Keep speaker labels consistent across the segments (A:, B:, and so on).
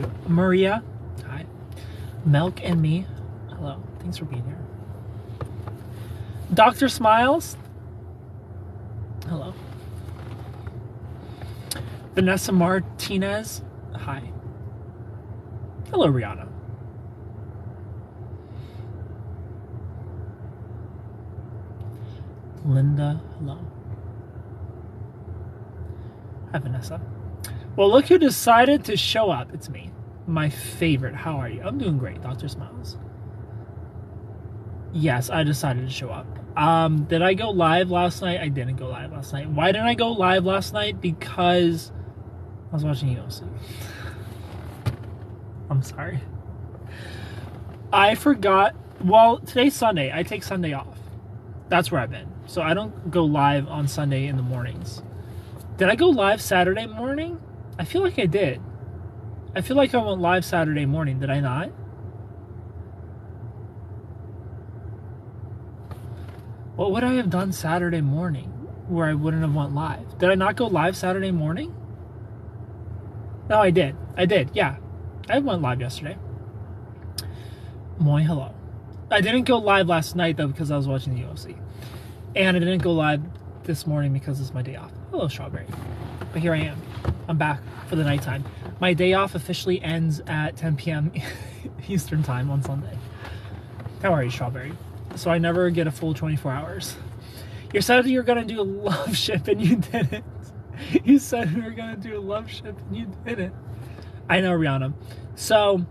A: you? Maria, hi. Milk and me, hello. Thanks for being here. Dr. Smiles, hello. Vanessa Martinez, hi. Hello, Rihanna. Linda, hello. Hi, Vanessa. Well, look who decided to show up. It's me. My favorite. How are you? I'm doing great, Dr. Smiles. Yes, I decided to show up. Did I go live last night? I didn't go live last night. Why didn't I go live last night? Because I was watching UFC. I'm sorry. I forgot. Well, today's Sunday. I take Sunday off. That's where I've been. So I don't go live on Sunday in the mornings. Did I go live Saturday morning? I feel like I did. I feel like I went live Saturday morning. Did I not? What would I have done Saturday morning where I wouldn't have went live? Did I not go live Saturday morning? No, I did. I did, yeah. I went live yesterday. Moi, hello. I didn't go live last night, though, because I was watching the UFC. And I didn't go live this morning because it's my day off. Hello, Strawberry. But here I am. I'm back for the nighttime. My day off officially ends at 10 p.m. Eastern time on Sunday. How are you, Strawberry? So I never get a full 24 hours. You said you were going to do a Loveship and you didn't. You said you were going to do a Loveship and you didn't. I know, Rihanna. So,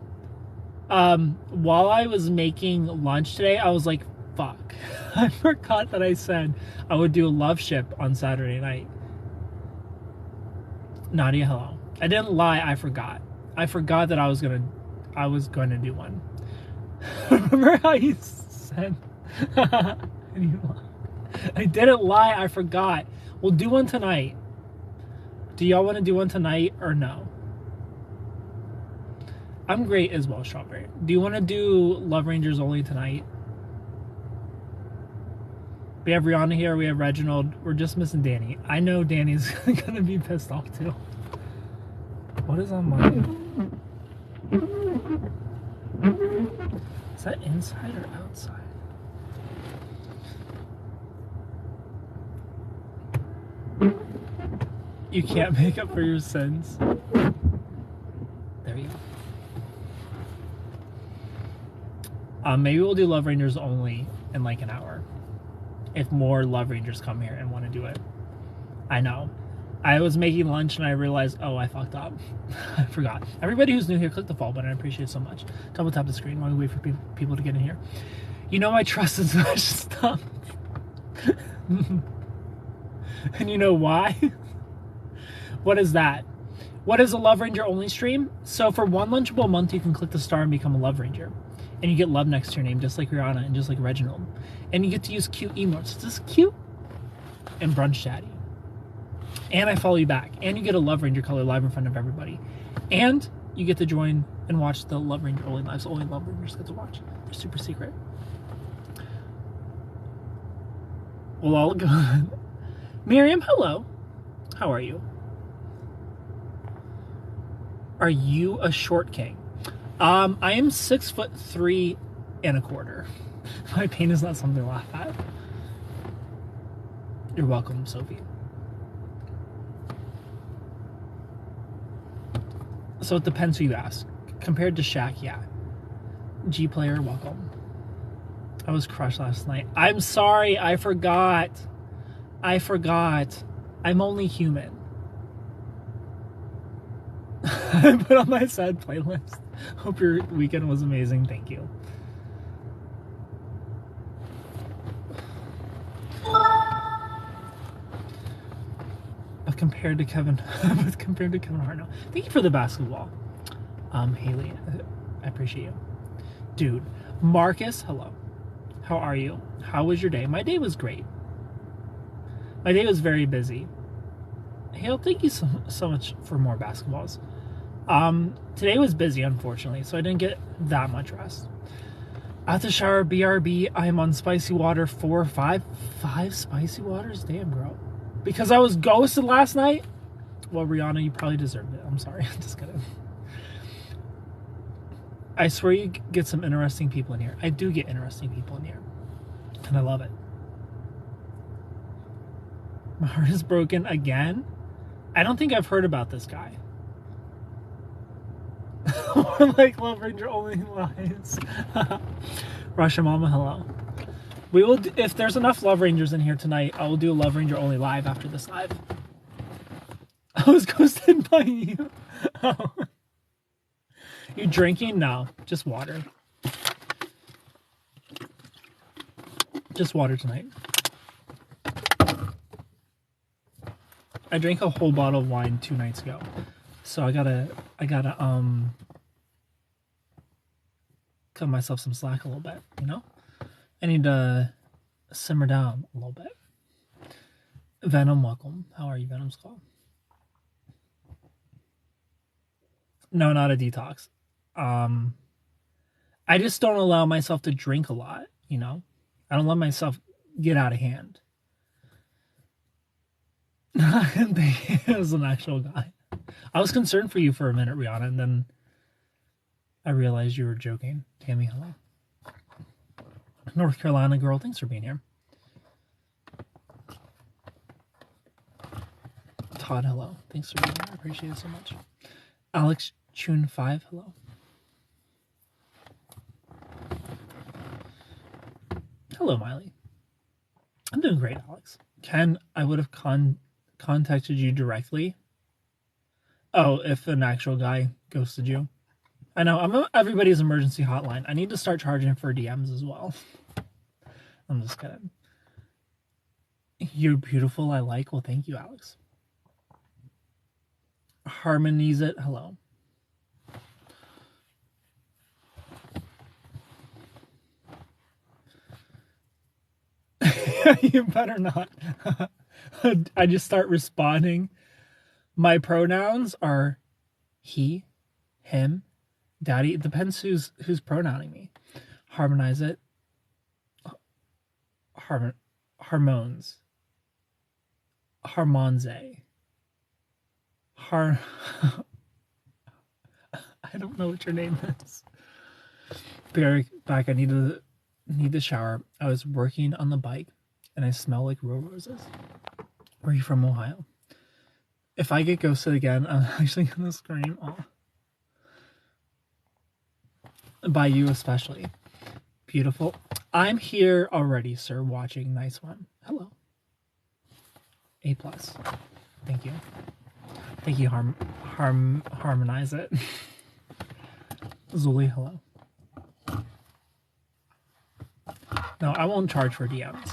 A: while I was making lunch today, I was like, fuck. I forgot that I said I would do a Loveship on Saturday night. Nadia, hello. I didn't lie, I forgot. I forgot that I was going to do one. Remember how you said I didn't lie, I forgot. We'll do one tonight. Do y'all want to do one tonight or no? I'm great as well, Strawberry. Do you want to do Love Rangers only tonight? We have Rihanna here, we have Reginald. We're just missing Danny. I know Danny's going to be pissed off too. What is on mine? Is that inside or outside? You can't make up for your sins. There you go. Maybe we'll do Love Rangers only in like an hour. If more Love Rangers come here and want to do it. I know. I was making lunch and I realized, oh, I fucked up. I forgot. Everybody who's new here, click the follow button. I appreciate it so much. Double tap the screen while we wait for people to get in here. You know my trust is much stuff. And you know why? What is that? What is a Love Ranger only stream? So for one Lunchable a month, you can click the star and become a Love Ranger. And you get love next to your name, just like Rihanna and just like Reginald. And you get to use cute emotes. This is cute and brunch chatty. And I follow you back. And you get a Love Ranger color live in front of everybody. And you get to join and watch the Love Ranger only lives. Only Love Rangers get to watch. They're super secret. Well, all good. Miriam, hello. How are you? Are you a short king? I am 6'3" and a quarter. My pain is not something to laugh at. You're welcome, Sophie. So it depends who you ask. Compared to Shaq, yeah. G player, welcome. I was crushed last night. I'm sorry, I forgot. I'm only human. I put on my sad playlist. Hope your weekend was amazing. Thank you. But compared to Kevin Hart, no. Thank you for the basketball. Haley, I appreciate you. Dude, Marcus, hello. How are you? How was your day? My day was great. My day was very busy. Hale, thank you so much for more basketballs. Today was busy, unfortunately, so I didn't get that much rest. At the shower, BRB, I am on spicy water 4 or 5. 5 spicy waters? Damn, girl. Because I was ghosted last night? Well, Rihanna, you probably deserved it. I'm sorry. I'm just kidding. I swear you get some interesting people in here. I do get interesting people in here. And I love it. My heart is broken again. I don't think I've heard about this guy. More like Love Ranger only lies. Russia Mama, hello. We will, if there's enough Love Rangers in here tonight, I will do a Love Ranger only live after this live. I was ghosted by you. Oh. You drinking? No, just water. Just water tonight. I drank a whole bottle of wine 2 nights ago. So I gotta cut myself some slack a little bit, you know? I need to simmer down a little bit. Venom, welcome. How are you, Venom Skull? No, not a detox. I just don't allow myself to drink a lot, you know? I don't let myself get out of hand. He was an actual guy. I was concerned for you for a minute, Rihanna, and then I realized you were joking. Tammy, hello. North Carolina girl, thanks for being here. Todd, hello. Thanks for being here. I appreciate it so much. Alex Chun 5, hello. Hello, Miley. I'm doing great, Alex. Ken, I would have contacted you directly. Oh, if an actual guy ghosted you. I know, I'm everybody's emergency hotline. I need to start charging for DMs as well. I'm just kidding. You're beautiful, I like. Well, thank you, Alex. Harmonize it, hello. You better not. I just start responding. My pronouns are he, him, daddy. It depends who's pronouncing me. Harmonize it. Hormones. Harmonze. I don't know what your name is. Back. I need the shower. I was working on the bike and I smell like real roses. Where are you from, Ohio? If I get ghosted again, I'm actually gonna scream. Oh. By you especially. Beautiful. I'm here already, sir, watching. Nice one. Hello. A+. Thank you. Thank you, Harmonize it. Zuli, hello. No, I won't charge for DMs.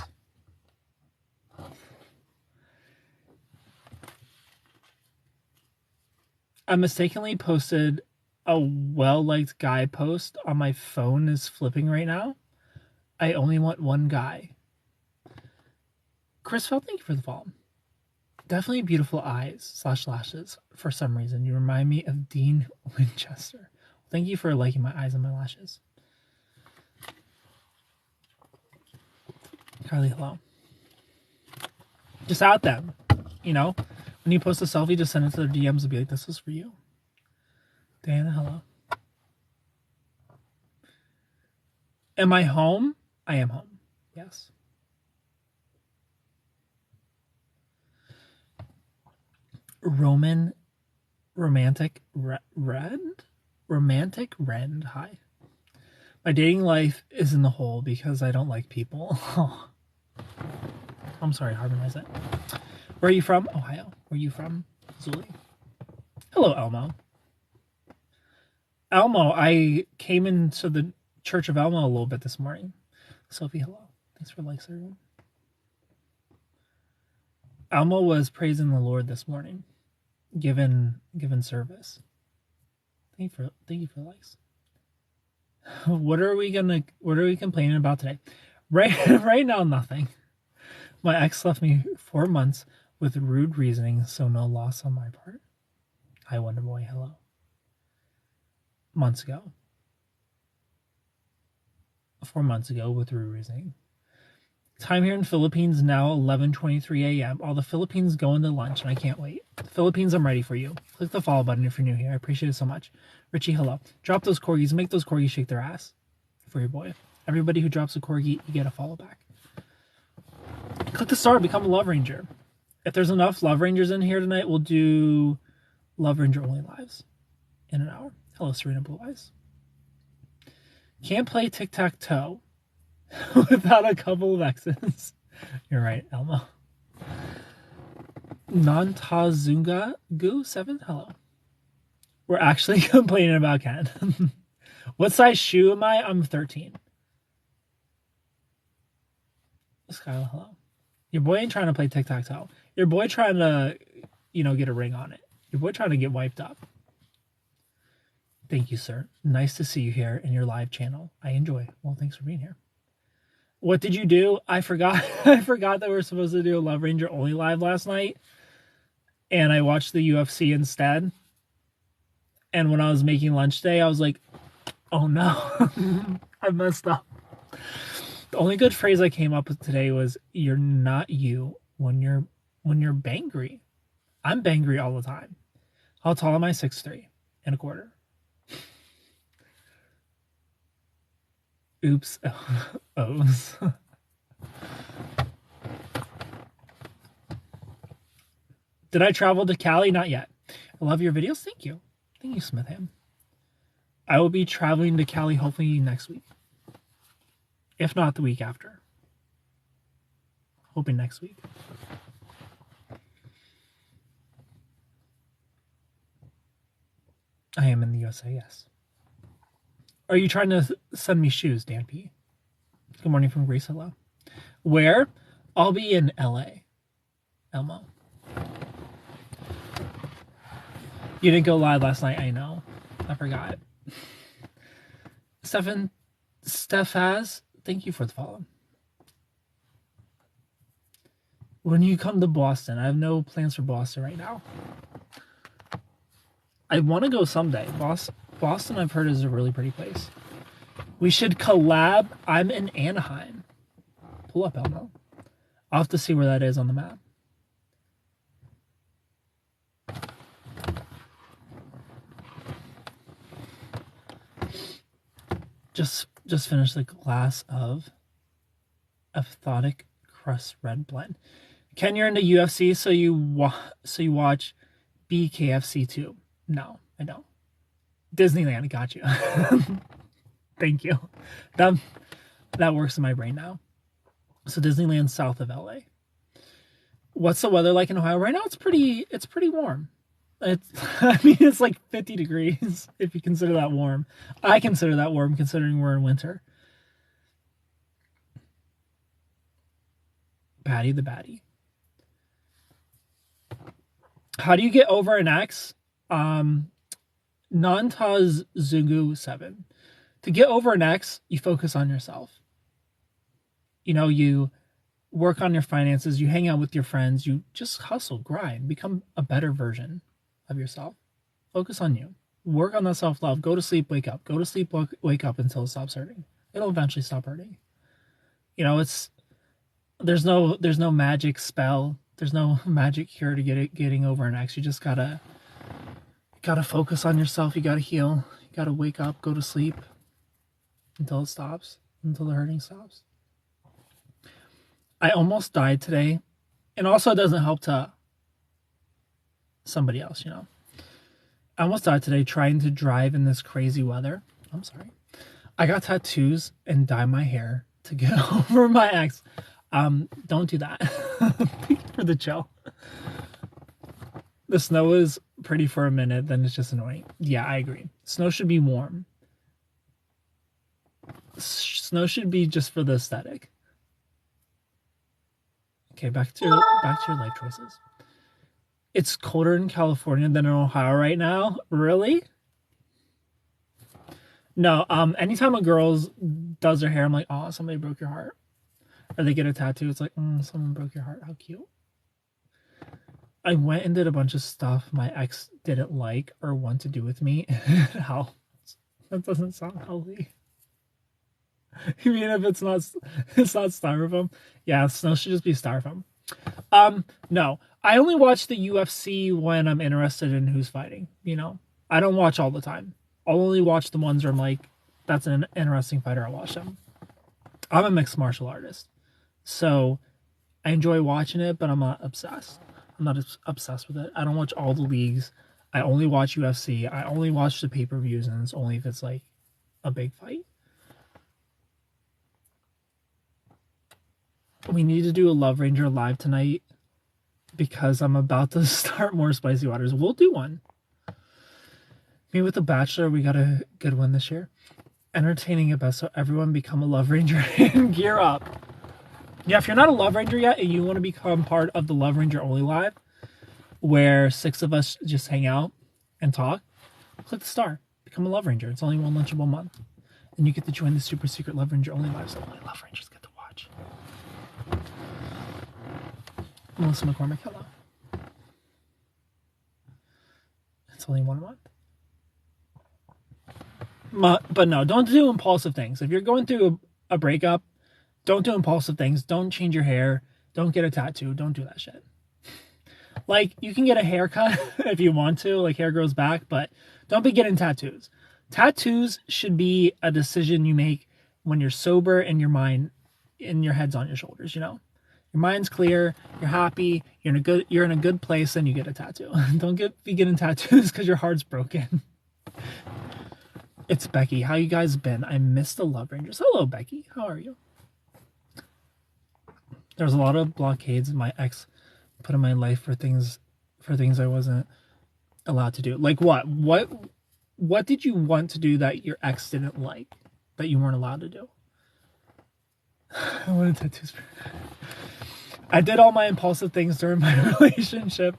A: I mistakenly posted a well-liked guy post on my phone is flipping right now. I only want one guy. Chris Feld, thank you for the follow. Definitely beautiful eyes / lashes for some reason. You remind me of Dean Winchester. Thank you for liking my eyes and my lashes. Carly, hello. Just out them. You know? When you post a selfie, just send it to their DMs and be like, this is for you. Diana, hello. Am I home? I am home. Yes. Romantic Rend? Hi. My dating life is in the hole because I don't like people. Oh. I'm sorry, Harmonize it. Where are you from? Ohio. Where are you from? Zuli. Hello, Elmo. Elmo, I came into the Church of Elmo a little bit this morning. Sophie, hello. Thanks for likes, everyone. Elmo was praising the Lord this morning, given service. Thank you for likes. What are we complaining about today? Right now, nothing. My ex left me 4 months with rude reasoning, so no loss on my part. Hi, Wonder Boy. Hello. Months ago. 4 months ago with rude reasoning. Time here in Philippines now 11:23 a.m. All the Philippines going to lunch, and I can't wait. Philippines, I'm ready for you. Click the follow button if you're new here. I appreciate it so much. Richie, hello. Drop those corgis. Make those corgis shake their ass for your boy. Everybody who drops a corgi, you get a follow back. Click the star. Become a Love Ranger. If there's enough Love Rangers in here tonight, we'll do Love Ranger only lives in an hour. Hello, Serena Blue Eyes. Can't play tic-tac-toe without a couple of X's. You're right, Elmo. Nantazunga Goo 7, hello. We're actually complaining about Ken. What size shoe am I? I'm 13. Skyla, hello. Your boy ain't trying to play tic-tac-toe. Your boy trying to, get a ring on it. Your boy trying to get wiped up. Thank you, sir. Nice to see you here in your live channel. I enjoy. Well, thanks for being here. What did you do? I forgot. I forgot that we were supposed to do a Love Ranger only live last night, and I watched the UFC instead. And when I was making lunch today, I was like, "Oh no, I messed up." The only good phrase I came up with today was, "You're not you when you're bangry." I'm bangry all the time. How tall am I? 6'3.25". Oops. O's. Did I travel to Cali? Not yet. I love your videos. Thank you. Thank you, Smithham. I will be traveling to Cali hopefully next week. If not the week after. Hoping next week. I am in the USA, yes. Are you trying to send me shoes, Dan P? Good morning from Greece, hello. Where? I'll be in LA. Elmo. You didn't go live last night, I know. I forgot. Stephaz, thank you for the follow. When you come to Boston, I have no plans for Boston right now. I want to go someday. Boston, I've heard, is a really pretty place. We should collab. I'm in Anaheim. Pull up, Elmo. I'll have to see where that is on the map. Just finished a glass of Aphthotic Crust Red Blend. Ken, you're into UFC, so you watch BKFC too. No, I don't. Disneyland, got you. Thank you. That works in my brain now. So Disneyland south of LA. What's the weather like in Ohio right now? It's pretty warm. It's like 50 degrees if you consider that warm. I consider that warm considering we're in winter. Patty the Batty. How do you get over an ex? Nantaz Zungu 7. To get over an ex, you focus on yourself. You work on your finances, you hang out with your friends, you just hustle, grind, become a better version of yourself. Focus on you. Work on that self-love. Go to sleep, wake up. Go to sleep, wake up until it stops hurting. It'll eventually stop hurting. There's no magic spell. There's no magic cure to getting over an ex. You just gotta focus on yourself. You gotta heal. You gotta wake up, go to sleep until it stops, until the hurting stops. I almost died today, and also it doesn't help to somebody else, I almost died today trying to drive in this crazy weather. I'm sorry. I got tattoos and dye my hair to get over my ex. Don't do that. Thank you for the chill. The snow is pretty for a minute, then it's just annoying. Yeah, I agree. Snow should be warm. Snow should be just for the aesthetic. Okay, back to your life choices. It's colder in California than in Ohio right now. Really? No. Anytime a girl does her hair, I'm like, oh, somebody broke your heart. Or they get a tattoo. It's like, someone broke your heart. How cute. I went and did a bunch of stuff my ex didn't like or want to do with me. How? That doesn't sound healthy. You mean if it's not styrofoam? Yeah, snow should just be styrofoam. No. I only watch the UFC when I'm interested in who's fighting, you know? I don't watch all the time. I'll only watch the ones where I'm like, that's an interesting fighter, I'll watch them. I'm a mixed martial artist. So I enjoy watching it, but I'm not obsessed. I'm not obsessed with it. I don't watch all the leagues. I only watch UFC. I only watch the pay-per-views, and it's only if it's like a big fight. We need to do a Love Ranger live tonight because I'm about to start more Spicy Waters. We'll do one. Me with The Bachelor, we got a good one this year. Entertaining it best, so everyone become a Love Ranger and gear up. Yeah, if you're not a Love Ranger yet and you want to become part of the Love Ranger Only Live, where 6 of us just hang out and talk, click the star. Become a Love Ranger. It's only one lunchable month. And you get to join the super secret Love Ranger Only Live, so only Love Rangers get to watch. Melissa McCormick, hello. It's only 1 month. But no, don't do impulsive things. If you're going through a breakup, don't do impulsive things. Don't change your hair. Don't get a tattoo. Don't do that shit. Like, you can get a haircut if you want to, like hair grows back, but don't be getting tattoos. Tattoos should be a decision you make when you're sober and your head's on your shoulders, you know? Your mind's clear, you're happy, you're in a good place, and you get a tattoo. Don't be getting tattoos because your heart's broken. It's Becky. How you guys been? I missed the Love Rangers. Hello, Becky. How are you? There's a lot of blockades my ex put in my life for things I wasn't allowed to do. Like what? What did you want to do that your ex didn't like that you weren't allowed to do? I wanted tattoos. I did all my impulsive things during my relationship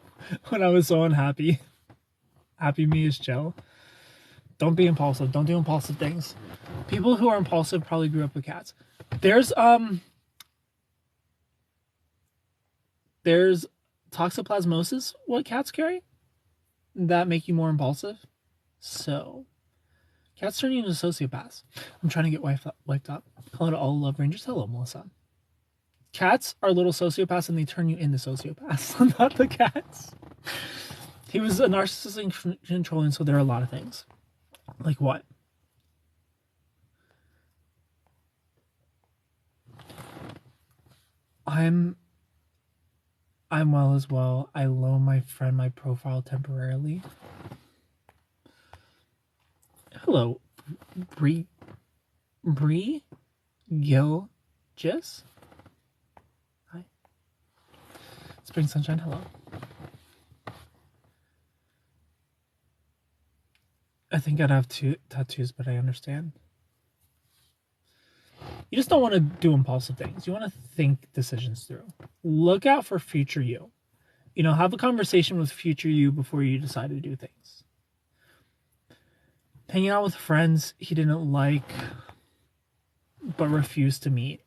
A: when I was so unhappy. Happy me is chill. Don't be impulsive. Don't do impulsive things. People who are impulsive probably grew up with cats. There's toxoplasmosis, what cats carry, that make you more impulsive. So, cats turn you into sociopaths. I'm trying to get wiped up. Hello to all Love Rangers. Hello, Melissa. Cats are little sociopaths and they turn you into sociopaths, not the cats. He was a narcissistic controlling, so there are a lot of things. Like what? I'm well as well. I loan my friend my profile temporarily. Hello, Bree Gil Jess. Hi. Spring Sunshine, hello. I think I'd have 2 tattoos, but I understand. You just don't want to do impulsive things. You want to think decisions through. Look out for future you. You know, have a conversation with future you before you decide to do things. Hanging out with friends he didn't like, but refused to meet,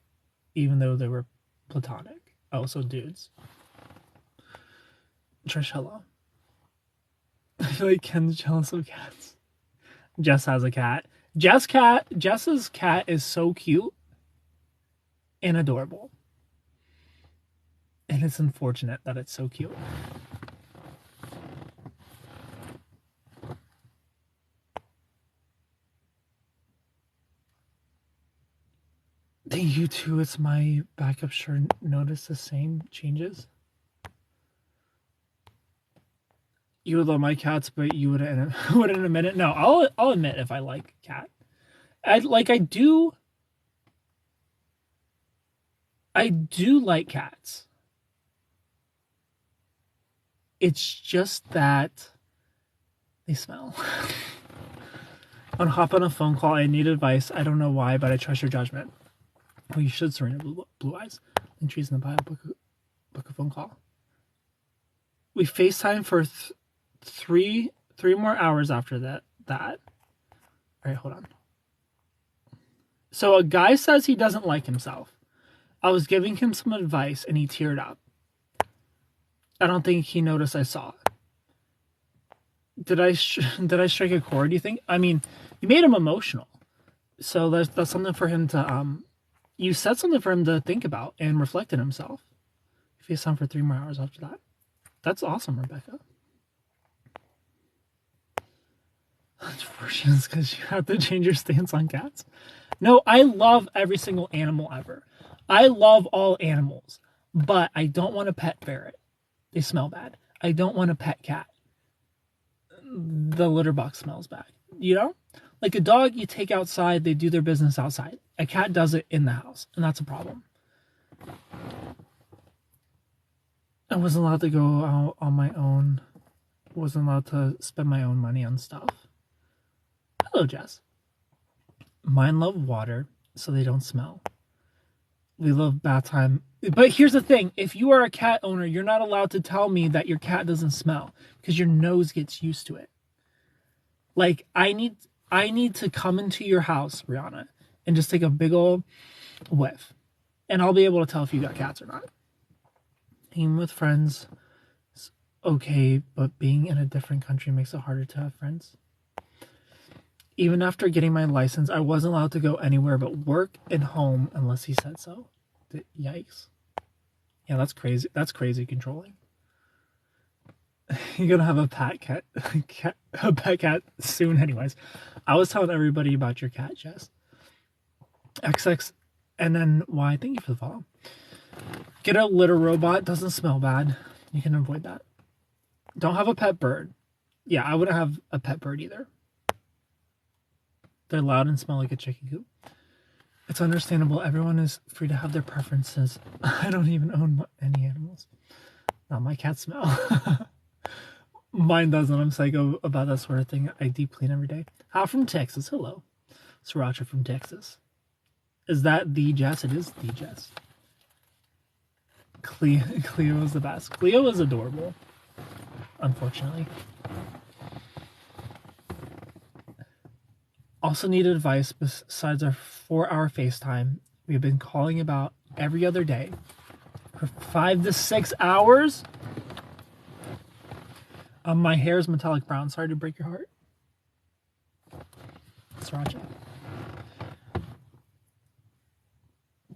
A: even though they were platonic. Oh, so dudes. Trish, hello. I feel like Ken's jealous of cats. Jess has a cat. Jess's cat is so cute and adorable. And it's unfortunate that it's so cute. Thank you too. It's my backup shirt. Notice the same changes. You would love my cats, but you wouldn't admit it. No, I'll admit if I like cat. I do like cats. It's just that they smell. I'll hop on a phone call. I need advice. I don't know why, but I trust your judgment. Well, you should, Serena Blue Eyes. Entries in the bio. Book a phone call. We FaceTime for three more hours after that. All right, hold on. So a guy says he doesn't like himself. I was giving him some advice and he teared up. I don't think he noticed I saw it. Did I strike a chord, do you think? I mean, you made him emotional. So that's something for him to you said something for him to think about and reflect on himself. If he has time for 3 more hours after that. That's awesome, Rebecca. Unfortunately, because you have to change your stance on cats. No, I love every single animal ever. I love all animals, but I don't want a pet ferret. They smell bad. I don't want a pet cat. The litter box smells bad. You know? Like a dog you take outside, they do their business outside. A cat does it in the house, and that's a problem. I wasn't allowed to go out on my own. Wasn't allowed to spend my own money on stuff. Hello, Jess. Mine love water, so they don't smell. We love bath time. But here's the thing. If you are a cat owner, you're not allowed to tell me that your cat doesn't smell because your nose gets used to it. Like, I need to come into your house, Rihanna, and just take a big old whiff. And I'll be able to tell if you got cats or not. Being with friends is okay, but being in a different country makes it harder to have friends. Even after getting my license, I wasn't allowed to go anywhere but work and home unless he said so. Yikes. Yeah, that's crazy. That's crazy controlling. You're gonna have a pet cat soon anyways. I was telling everybody about your cat, Jess. XX and then why? Thank you for the follow. Get a litter robot. Doesn't smell bad. You can avoid that. Don't have a pet bird. Yeah, I wouldn't have a pet bird either. They're loud and smell like a chicken coop. It's understandable. Everyone is free to have their preferences. I don't even own any animals. Not my cat smell. Mine doesn't. I'm psycho about that sort of thing. I deep clean every day. How from Texas? Hello. Sriracha from Texas. Is that the Jess? It is the Jess. Cleo is the best. Cleo is adorable. Unfortunately. Also need advice besides our 4-hour FaceTime. We've been calling about every other day for 5 to 6 hours. My hair is metallic brown. Sorry to break your heart. Sriracha.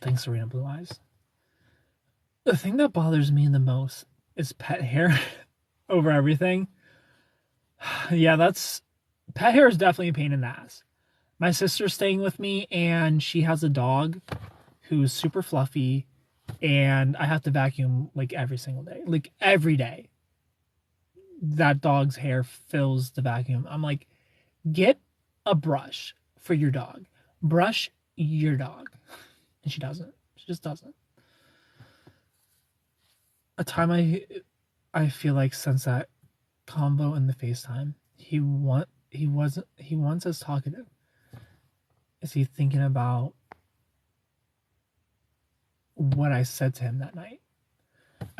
A: Thanks, Serena Blue Eyes. The thing that bothers me the most is pet hair over everything. Yeah, pet hair is definitely a pain in the ass. My sister's staying with me and she has a dog who's super fluffy and I have to vacuum like every single day. Like every day. That dog's hair fills the vacuum. I'm like, get a brush for your dog. Brush your dog. And she doesn't. She just doesn't. A time I feel like since that combo in the FaceTime, he wants us talkative. Is he thinking about what I said to him that night?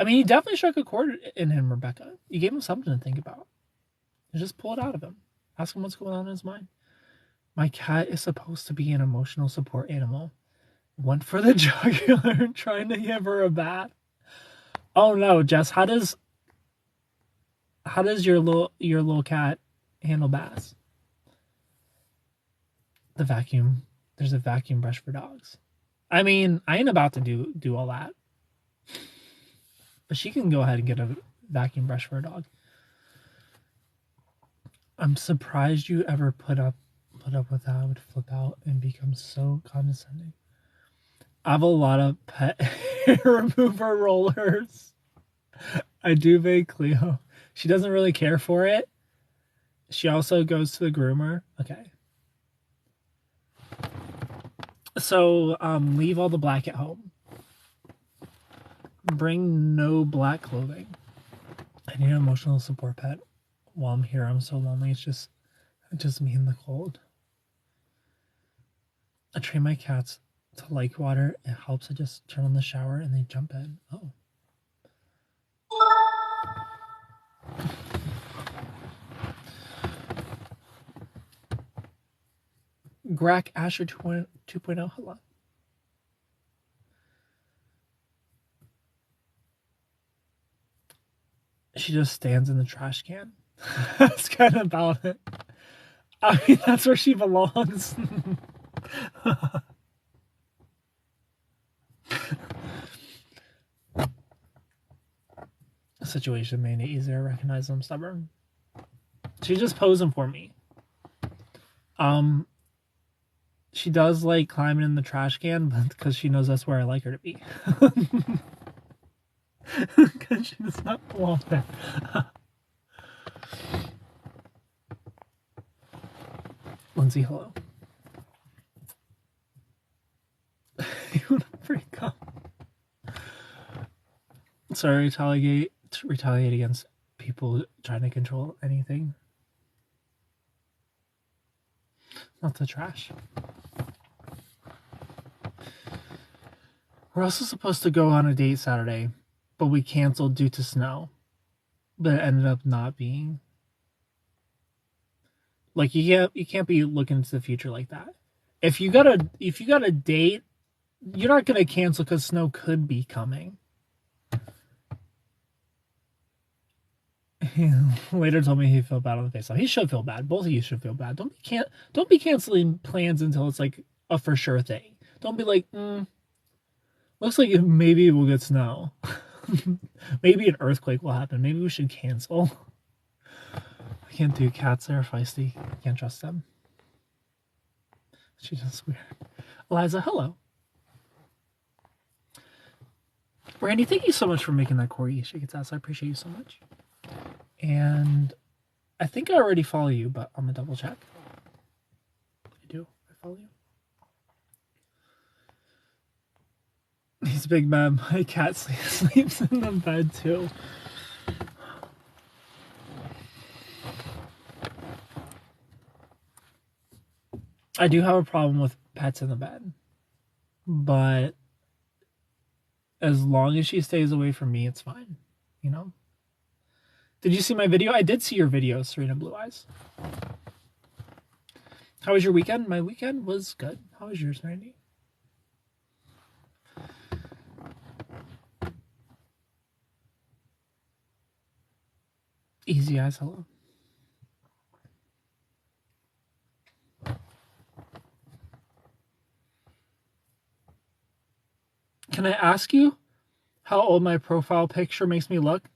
A: I mean, he definitely struck a chord in him, Rebecca. You gave him something to think about. And just pull it out of him. Ask him what's going on in his mind. My cat is supposed to be an emotional support animal. Went for the jugular trying to give her a bath. Oh no, Jess, how does your little cat handle baths? The vacuum. There's a vacuum brush for dogs. I mean, I ain't about to do all that. But she can go ahead and get a vacuum brush for a dog. I'm surprised you ever put up with that. I would flip out and become so condescending. I have a lot of pet hair remover rollers. I do bake Cleo. She doesn't really care for it. She also goes to the groomer. Okay. So, leave all the black at home. Bring no black clothing. I need an emotional support pet. While I'm here, I'm so lonely. It's just me in the cold. I train my cats to like water. It helps. I just turn on the shower and they jump in. Oh. Grack Asher 2.0. Hello. She just stands in the trash can. That's kind of about it. I mean, that's where she belongs. The situation made it easier to recognize I'm stubborn. She's just posing for me. She does like climbing in the trash can, but because she knows that's where I like her to be. Because she does not belong there. Lindsay, hello. You want to freak out? Sorry, retaliate against people trying to control anything. Not the trash. We're also supposed to go on a date Saturday, but we canceled due to snow. But it ended up not being. Like you can't be looking into the future like that. If you got a date, you're not gonna cancel because snow could be coming. He later told me he felt bad on the face off. He should feel bad. Both of you should feel bad. Don't be canceling plans until it's like a for sure thing. Don't be like, looks like maybe we'll get snow. Maybe an earthquake will happen. Maybe we should cancel. I can't do cats. They're feisty. Can't trust them. She's just weird. Eliza, hello. Randy, thank you so much for making that Corey shake its ass. I appreciate you so much. And I think I already follow you, but I'm gonna double check. I do. I follow you. He's big man. My cat sleeps in the bed too. I do have a problem with pets in the bed, but as long as she stays away from me, it's fine. You know? Did you see my video? I did see your video, Serena Blue Eyes. How was your weekend? My weekend was good. How was yours, Randy? Easy Eyes, hello. Can I ask you how old my profile picture makes me look?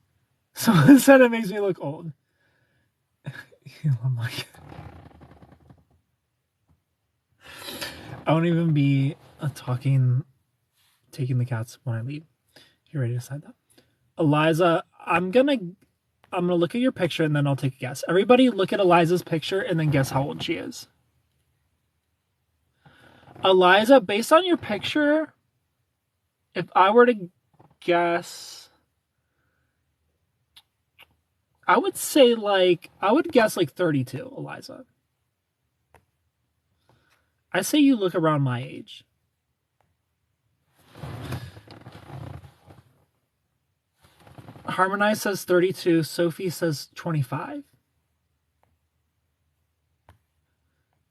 A: Someone said it makes me look old. I'm like, I won't even be taking the cats when I leave. You ready to decide that? Eliza, I'm gonna look at your picture and then I'll take a guess. Everybody look at Eliza's picture and then guess how old she is. Eliza, based on your picture, if I were to guess, I would guess like 32, Eliza. I say you look around my age. Harmonize says 32. Sophie says 25.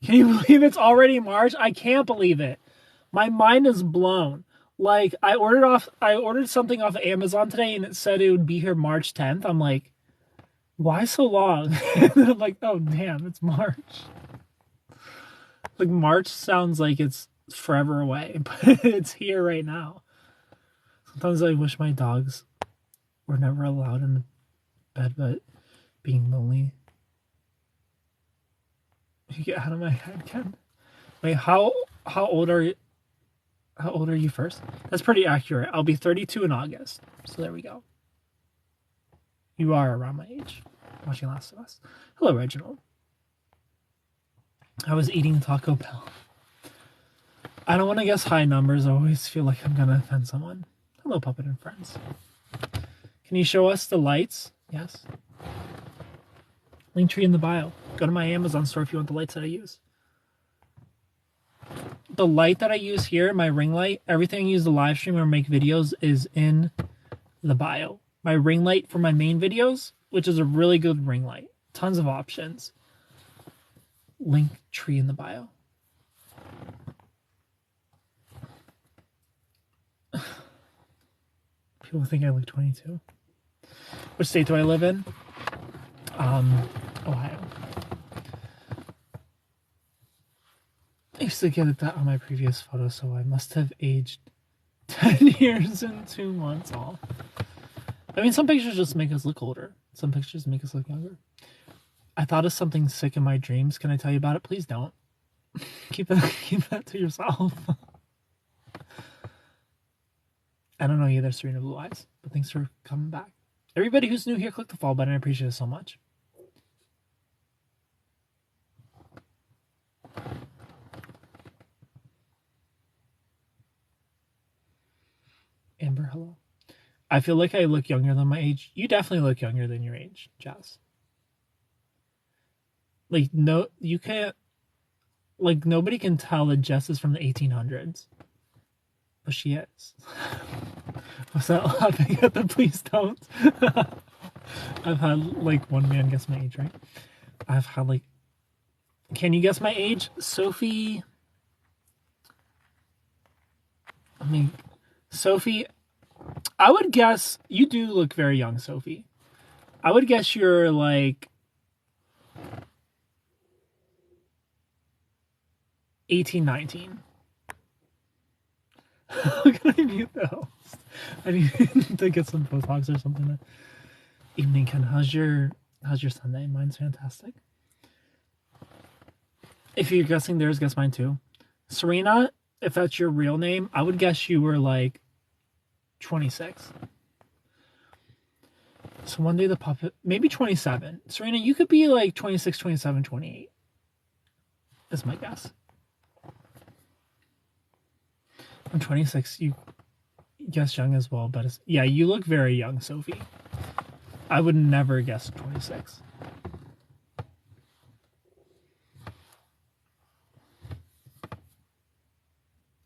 A: Can you believe it's already March? I can't believe it. My mind is blown. Like, I ordered something off of Amazon today and it said it would be here March 10th. I'm like, why so long? And then I'm like, oh damn, it's March. Like, March sounds like it's forever away, but it's here right now. Sometimes I wish my dogs were never allowed in the bed, but being lonely. You get out of my head, Ken. Wait, how old are you? How old are you first? That's pretty accurate. I'll be 32 in August. So there we go. You are around my age. Watching Last of Us. Hello, Reginald. I was eating Taco Bell. I don't want to guess high numbers. I always feel like I'm going to offend someone. Hello, Puppet and Friends. Can you show us the lights? Yes. Link tree in the bio. Go to my Amazon store if you want the lights that I use. The light that I use here, my ring light, everything I use to live stream or make videos is in the bio. My ring light for my main videos, which is a really good ring light. Tons of options. Link tree in the bio. People think I look 22. Which state do I live in? Ohio. I used to get that on my previous photo, so I must have aged 10 years in 2 months. All. I mean, some pictures just make us look older. Some pictures make us look younger. I thought of something sick in my dreams. Can I tell you about it? Please don't. Keep that to yourself. I don't know either, Serena Blue Eyes, but thanks for coming back. Everybody who's new here, click the follow button. I appreciate it so much. Amber, hello. I feel like I look younger than my age. You definitely look younger than your age, Jess. Like, no, you can't, like, nobody can tell that Jess is from the 1800s. But she is. Was that laughing at the please don't? I've had, like, one man guess my age, right? I've had, like, can you guess my age? Sophie, Sophie, I would guess, you do look very young, Sophie. I would guess you're, like, 18, 19. How can I mute the host? I need to get some Botox or something. Evening, Ken. How's your Sunday? Mine's fantastic. If you're guessing theirs, guess mine too. Serena, if that's your real name, I would guess you were like 26. So one day the puppet, maybe 27. Serena, you could be like 26, 27, 28. That's my guess. I'm 26. You guess young as well, but yeah, you look very young, Sophie. I would never guess 26.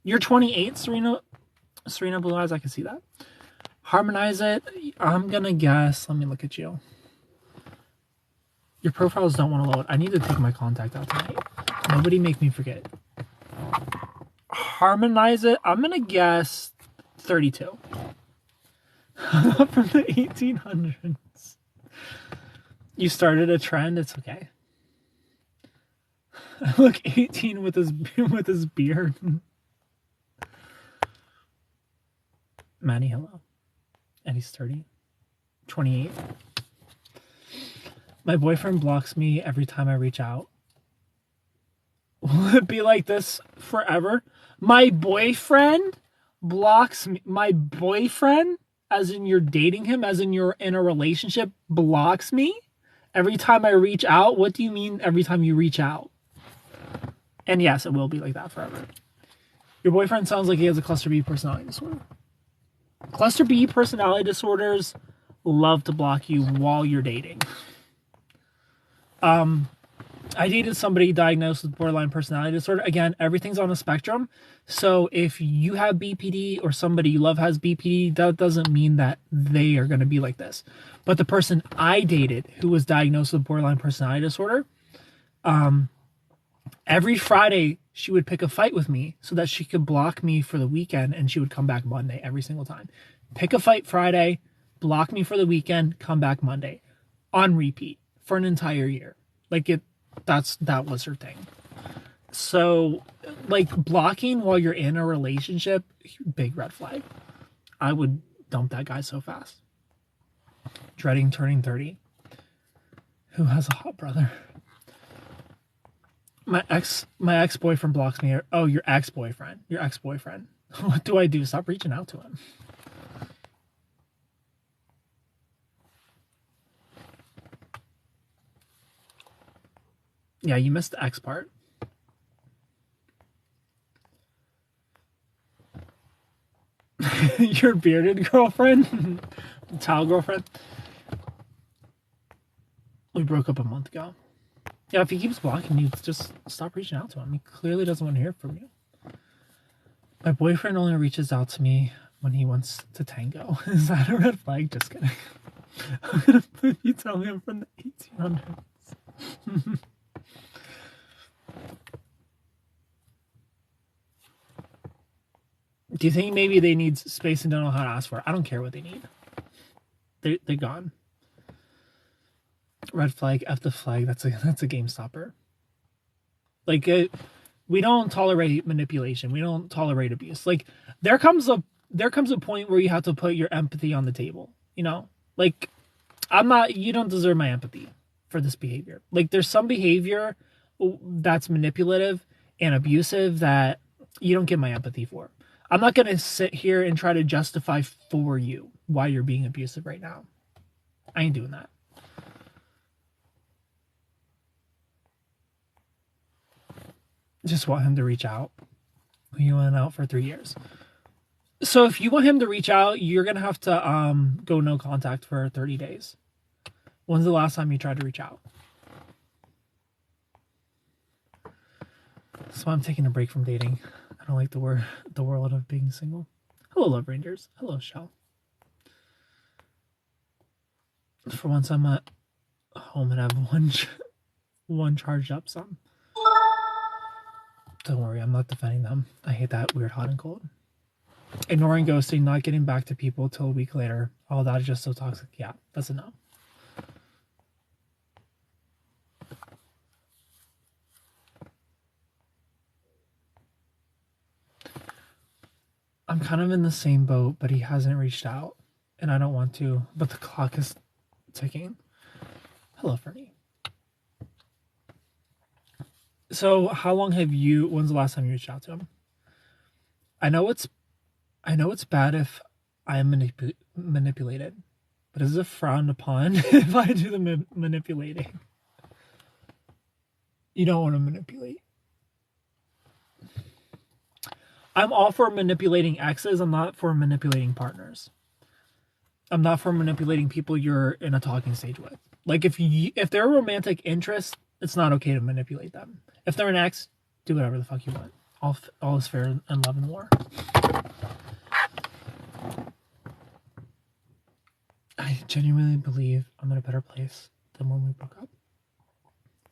A: You're 28, Serena Blue Eyes. I can see that. Harmonize it. I'm gonna guess. Let me look at you. Your profiles don't want to load. I need to take my contact out tonight. Nobody make me forget. Harmonize it. I'm gonna guess 32. From the 1800s. You started a trend. It's okay. I look 18 with his beard. Maddie, hello. And he's 30. 28. My boyfriend blocks me every time I reach out. Will it be like this forever? My boyfriend blocks me. My boyfriend, as in you're dating him, as in you're in a relationship, blocks me every time I reach out? What do you mean every time you reach out? And yes, it will be like that forever. Your boyfriend sounds like he has a cluster B personality disorder. Cluster B personality disorders love to block you while you're dating. I dated somebody diagnosed with borderline personality disorder. Again, everything's on a spectrum. So if you have BPD or somebody you love has BPD, that doesn't mean that they are going to be like this. But the person I dated who was diagnosed with borderline personality disorder, every Friday she would pick a fight with me so that she could block me for the weekend, and she would come back Monday every single time. Pick a fight Friday, block me for the weekend, come back Monday. On repeat for an entire year. Like that was her thing. So, like, blocking while you're in a relationship, big red flag. I would dump that guy so fast. Dreading turning 30. Who has a hot brother? My ex-boyfriend blocks me. Oh, your ex-boyfriend. What do I do? Stop reaching out to him. Yeah, you missed the X part. Your bearded girlfriend? Towel girlfriend? We broke up a month ago. Yeah, if he keeps blocking you, just stop reaching out to him. He clearly doesn't want to hear from you. My boyfriend only reaches out to me when he wants to tango. Is that a red flag? Just kidding. I'm gonna put you tell me I'm from the 1800s. Do you think maybe they need space and don't know how to ask for it? I don't care what they need. They're gone. Red flag, F the flag. That's a game stopper. Like, We don't tolerate manipulation. We don't tolerate abuse. Like there comes a point where you have to put your empathy on the table, you know? Like you don't deserve my empathy for this behavior. Like there's some behavior that's manipulative and abusive that you don't get my empathy for. I'm not going to sit here and try to justify for you why you're being abusive right now. I ain't doing that. Just want him to reach out. He went out for 3 years. So if you want him to reach out, you're going to have to go no contact for 30 days. When's the last time you tried to reach out? That's why I'm taking a break from dating. I don't like the world of being single. Hello, Love Rangers. Hello, Shell. For once, I'm at home and have one charged up some. Don't worry, I'm not defending them. I hate that weird hot and cold. Ignoring ghosting, not getting back to people till a week later. All that is just so toxic. Yeah, that's a no. I'm kind of in the same boat, but he hasn't reached out. And I don't want to, but the clock is ticking. Hello, Fernie. So when's the last time you reached out to him? I know it's bad if I am manipulated, but is it frowned upon if I do the manipulating? You don't want to manipulate. I'm all for manipulating exes. I'm not for manipulating partners. I'm not for manipulating people you're in a talking stage with. Like if they're a romantic interest, it's not okay to manipulate them. If they're an ex, do whatever the fuck you want. All is fair in love and war. I genuinely believe I'm in a better place than when we broke up.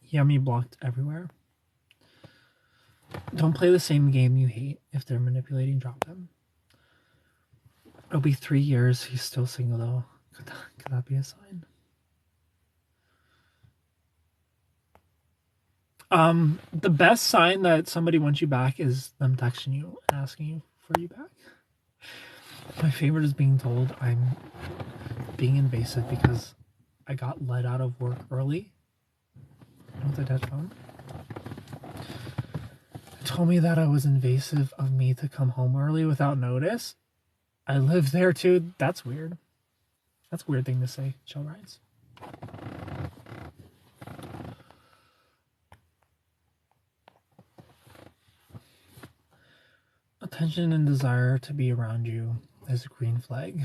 A: He had me blocked everywhere. Don't play the same game you hate. If they're manipulating, drop them. It'll be 3 years. He's still single though. Could that be a sign? The best sign that somebody wants you back is them texting you and asking you for you back. My favorite is being told I'm being invasive because I got let out of work early. With a dead phone. Told me that I was invasive of me to come home early without notice. I live there too. That's weird. That's a weird thing to say. Chill rides. Attention and desire to be around you is a green flag.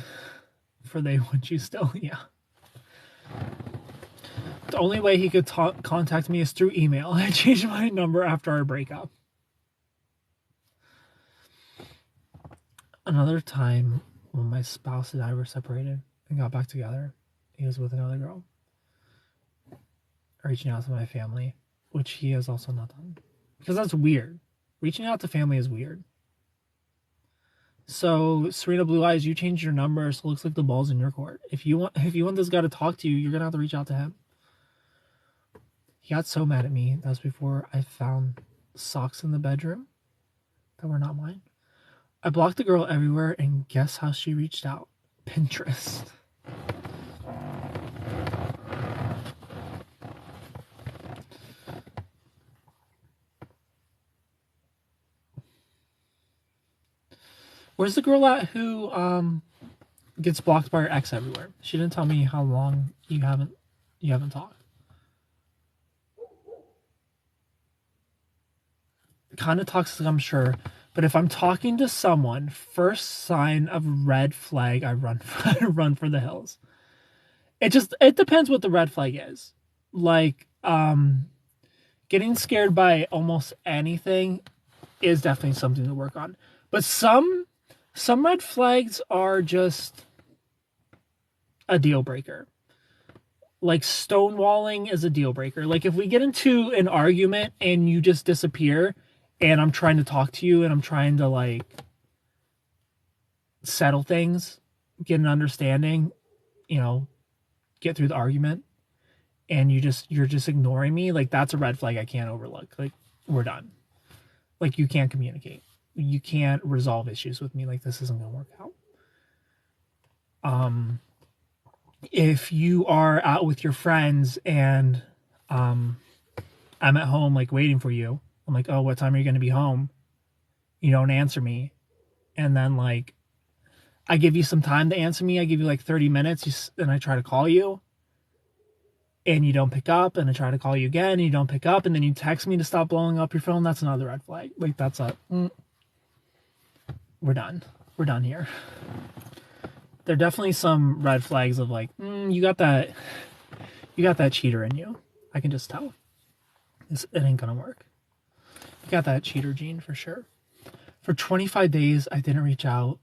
A: For they want you still. Yeah. The only way he could contact me is through email. I changed my number after our breakup. Another time when my spouse and I were separated and got back together, he was with another girl. Reaching out to my family, which he has also not done. Because that's weird. Reaching out to family is weird. So, Serena Blue Eyes, you changed your number, so it looks like the ball's in your court. If you want this guy to talk to you, you're gonna have to reach out to him. He got so mad at me. That was before I found socks in the bedroom that were not mine. I blocked the girl everywhere, and guess how she reached out? Pinterest. Where's the girl at who gets blocked by her ex everywhere? She didn't tell me how long you haven't talked. Kind of toxic, I'm sure. But if I'm talking to someone, first sign of red flag, I run for the hills. It depends what the red flag is. Like, getting scared by almost anything is definitely something to work on. But some red flags are just a deal breaker. Like stonewalling is a deal breaker. Like if we get into an argument and you just disappear and I'm trying to talk to you and I'm trying to like settle things, get an understanding, get through the argument, and you're just ignoring me, like that's a red flag I can't overlook. Like we're done. Like, you can't communicate. You can't resolve issues with me. Like, this isn't going to work out. If you are out with your friends and I'm at home, like, waiting for you, I'm like, oh, what time are you going to be home? You don't answer me. And then, like, I give you some time to answer me. I give you like 30 minutes and I try to call you and you don't pick up, and I try to call you again and you don't pick up, and then you text me to stop blowing up your phone. That's another red flag. Like, that's we're done. We're done here. There are definitely some red flags of like, you got that cheater in you. I can just tell. It ain't gonna work. You got that cheater gene for sure. For 25 days, I didn't reach out.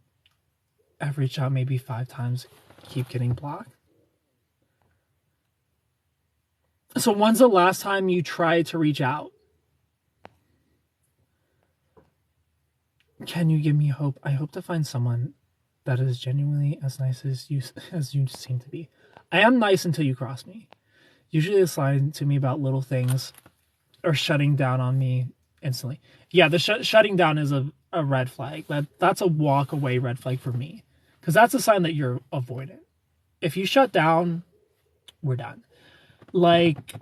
A: I've reached out maybe 5 times. Keep getting blocked. So when's the last time you tried to reach out? Can you give me hope? I hope to find someone that is genuinely as nice as you seem to be. I am nice until you cross me. Usually it's lying to me about little things or shutting down on me instantly. Yeah, the shutting down is a red flag. That's a walk away red flag for me. Because that's a sign that you're avoidant. If you shut down, we're done. Like,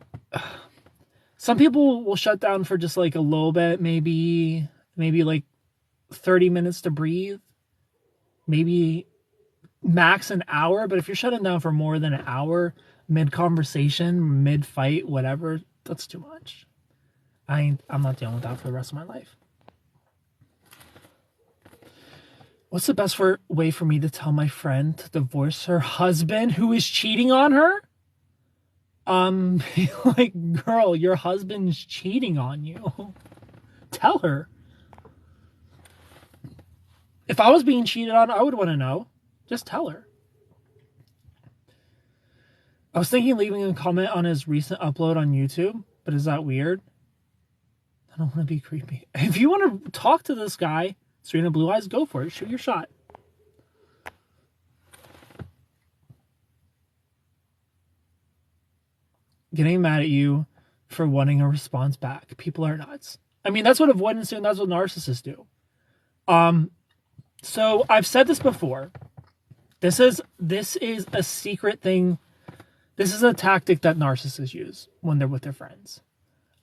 A: some people will shut down for just like a little bit, maybe like 30 minutes to breathe, maybe max an hour. But if you're shutting down for more than an hour, mid-conversation, mid-fight, whatever, that's too much. I'm not dealing with that for the rest of my life. What's the best way for me to tell my friend to divorce her husband who is cheating on her? Like, girl, your husband's cheating on you. Tell her. If I was being cheated on, I would want to know. Just tell her. I was thinking leaving a comment on his recent upload on YouTube, but is that weird? I don't want to be creepy. If you want to talk to this guy, Serena Blue Eyes, go for it. Shoot your shot. Getting mad at you for wanting a response back. People are nuts. I mean, that's what avoidance do, and that's what narcissists do. So I've said this before. This is a secret thing. This is a tactic that narcissists use when they're with their friends.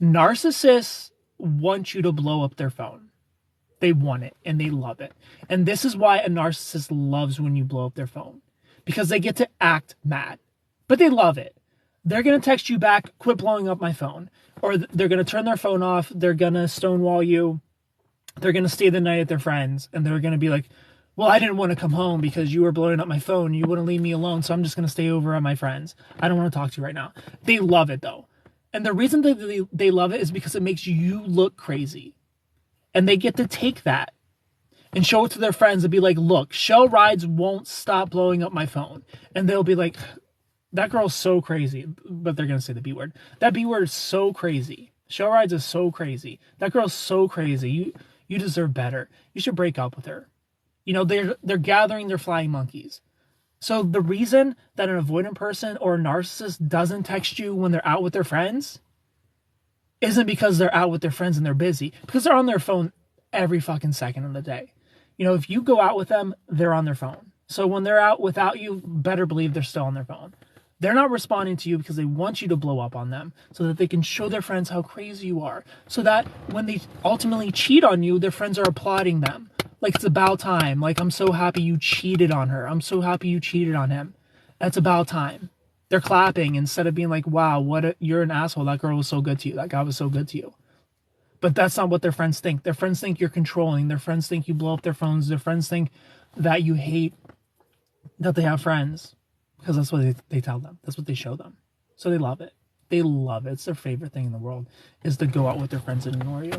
A: Narcissists want you to blow up their phone. They want it and they love it. And this is why a narcissist loves when you blow up their phone. Because they get to act mad. But they love it. They're going to text you back, quit blowing up my phone. Or they're going to turn their phone off. They're going to stonewall you. They're going to stay the night at their friends. And they're going to be like, well, I didn't want to come home because you were blowing up my phone. You wouldn't leave me alone. So I'm just going to stay over at my friends. I don't want to talk to you right now. They love it, though. And the reason that they love it is because it makes you look crazy. And they get to take that and show it to their friends and be like, look, Shell Rides won't stop blowing up my phone. And they'll be like, that girl's so crazy. But they're going to say the B word. That B word is so crazy. Shell Rides is so crazy. That girl's so crazy. You deserve better. You should break up with her. You know, they're gathering their flying monkeys. So the reason that an avoidant person or a narcissist doesn't text you when they're out with their friends isn't because they're out with their friends and they're busy. Because they're on their phone every fucking second of the day. You know, if you go out with them, they're on their phone. So when they're out without you, better believe they're still on their phone. They're not responding to you because they want you to blow up on them so that they can show their friends how crazy you are. So that when they ultimately cheat on you, their friends are applauding them. Like, it's about time. Like, I'm so happy you cheated on her. I'm so happy you cheated on him. That's about time. They're clapping instead of being like, wow, you're an asshole. That girl was so good to you. That guy was so good to you. But that's not what their friends think. Their friends think you're controlling. Their friends think you blow up their phones. Their friends think that you hate that they have friends. Because that's what they tell them. That's what they show them. So they love it. They love it. It's their favorite thing in the world is to go out with their friends and ignore you.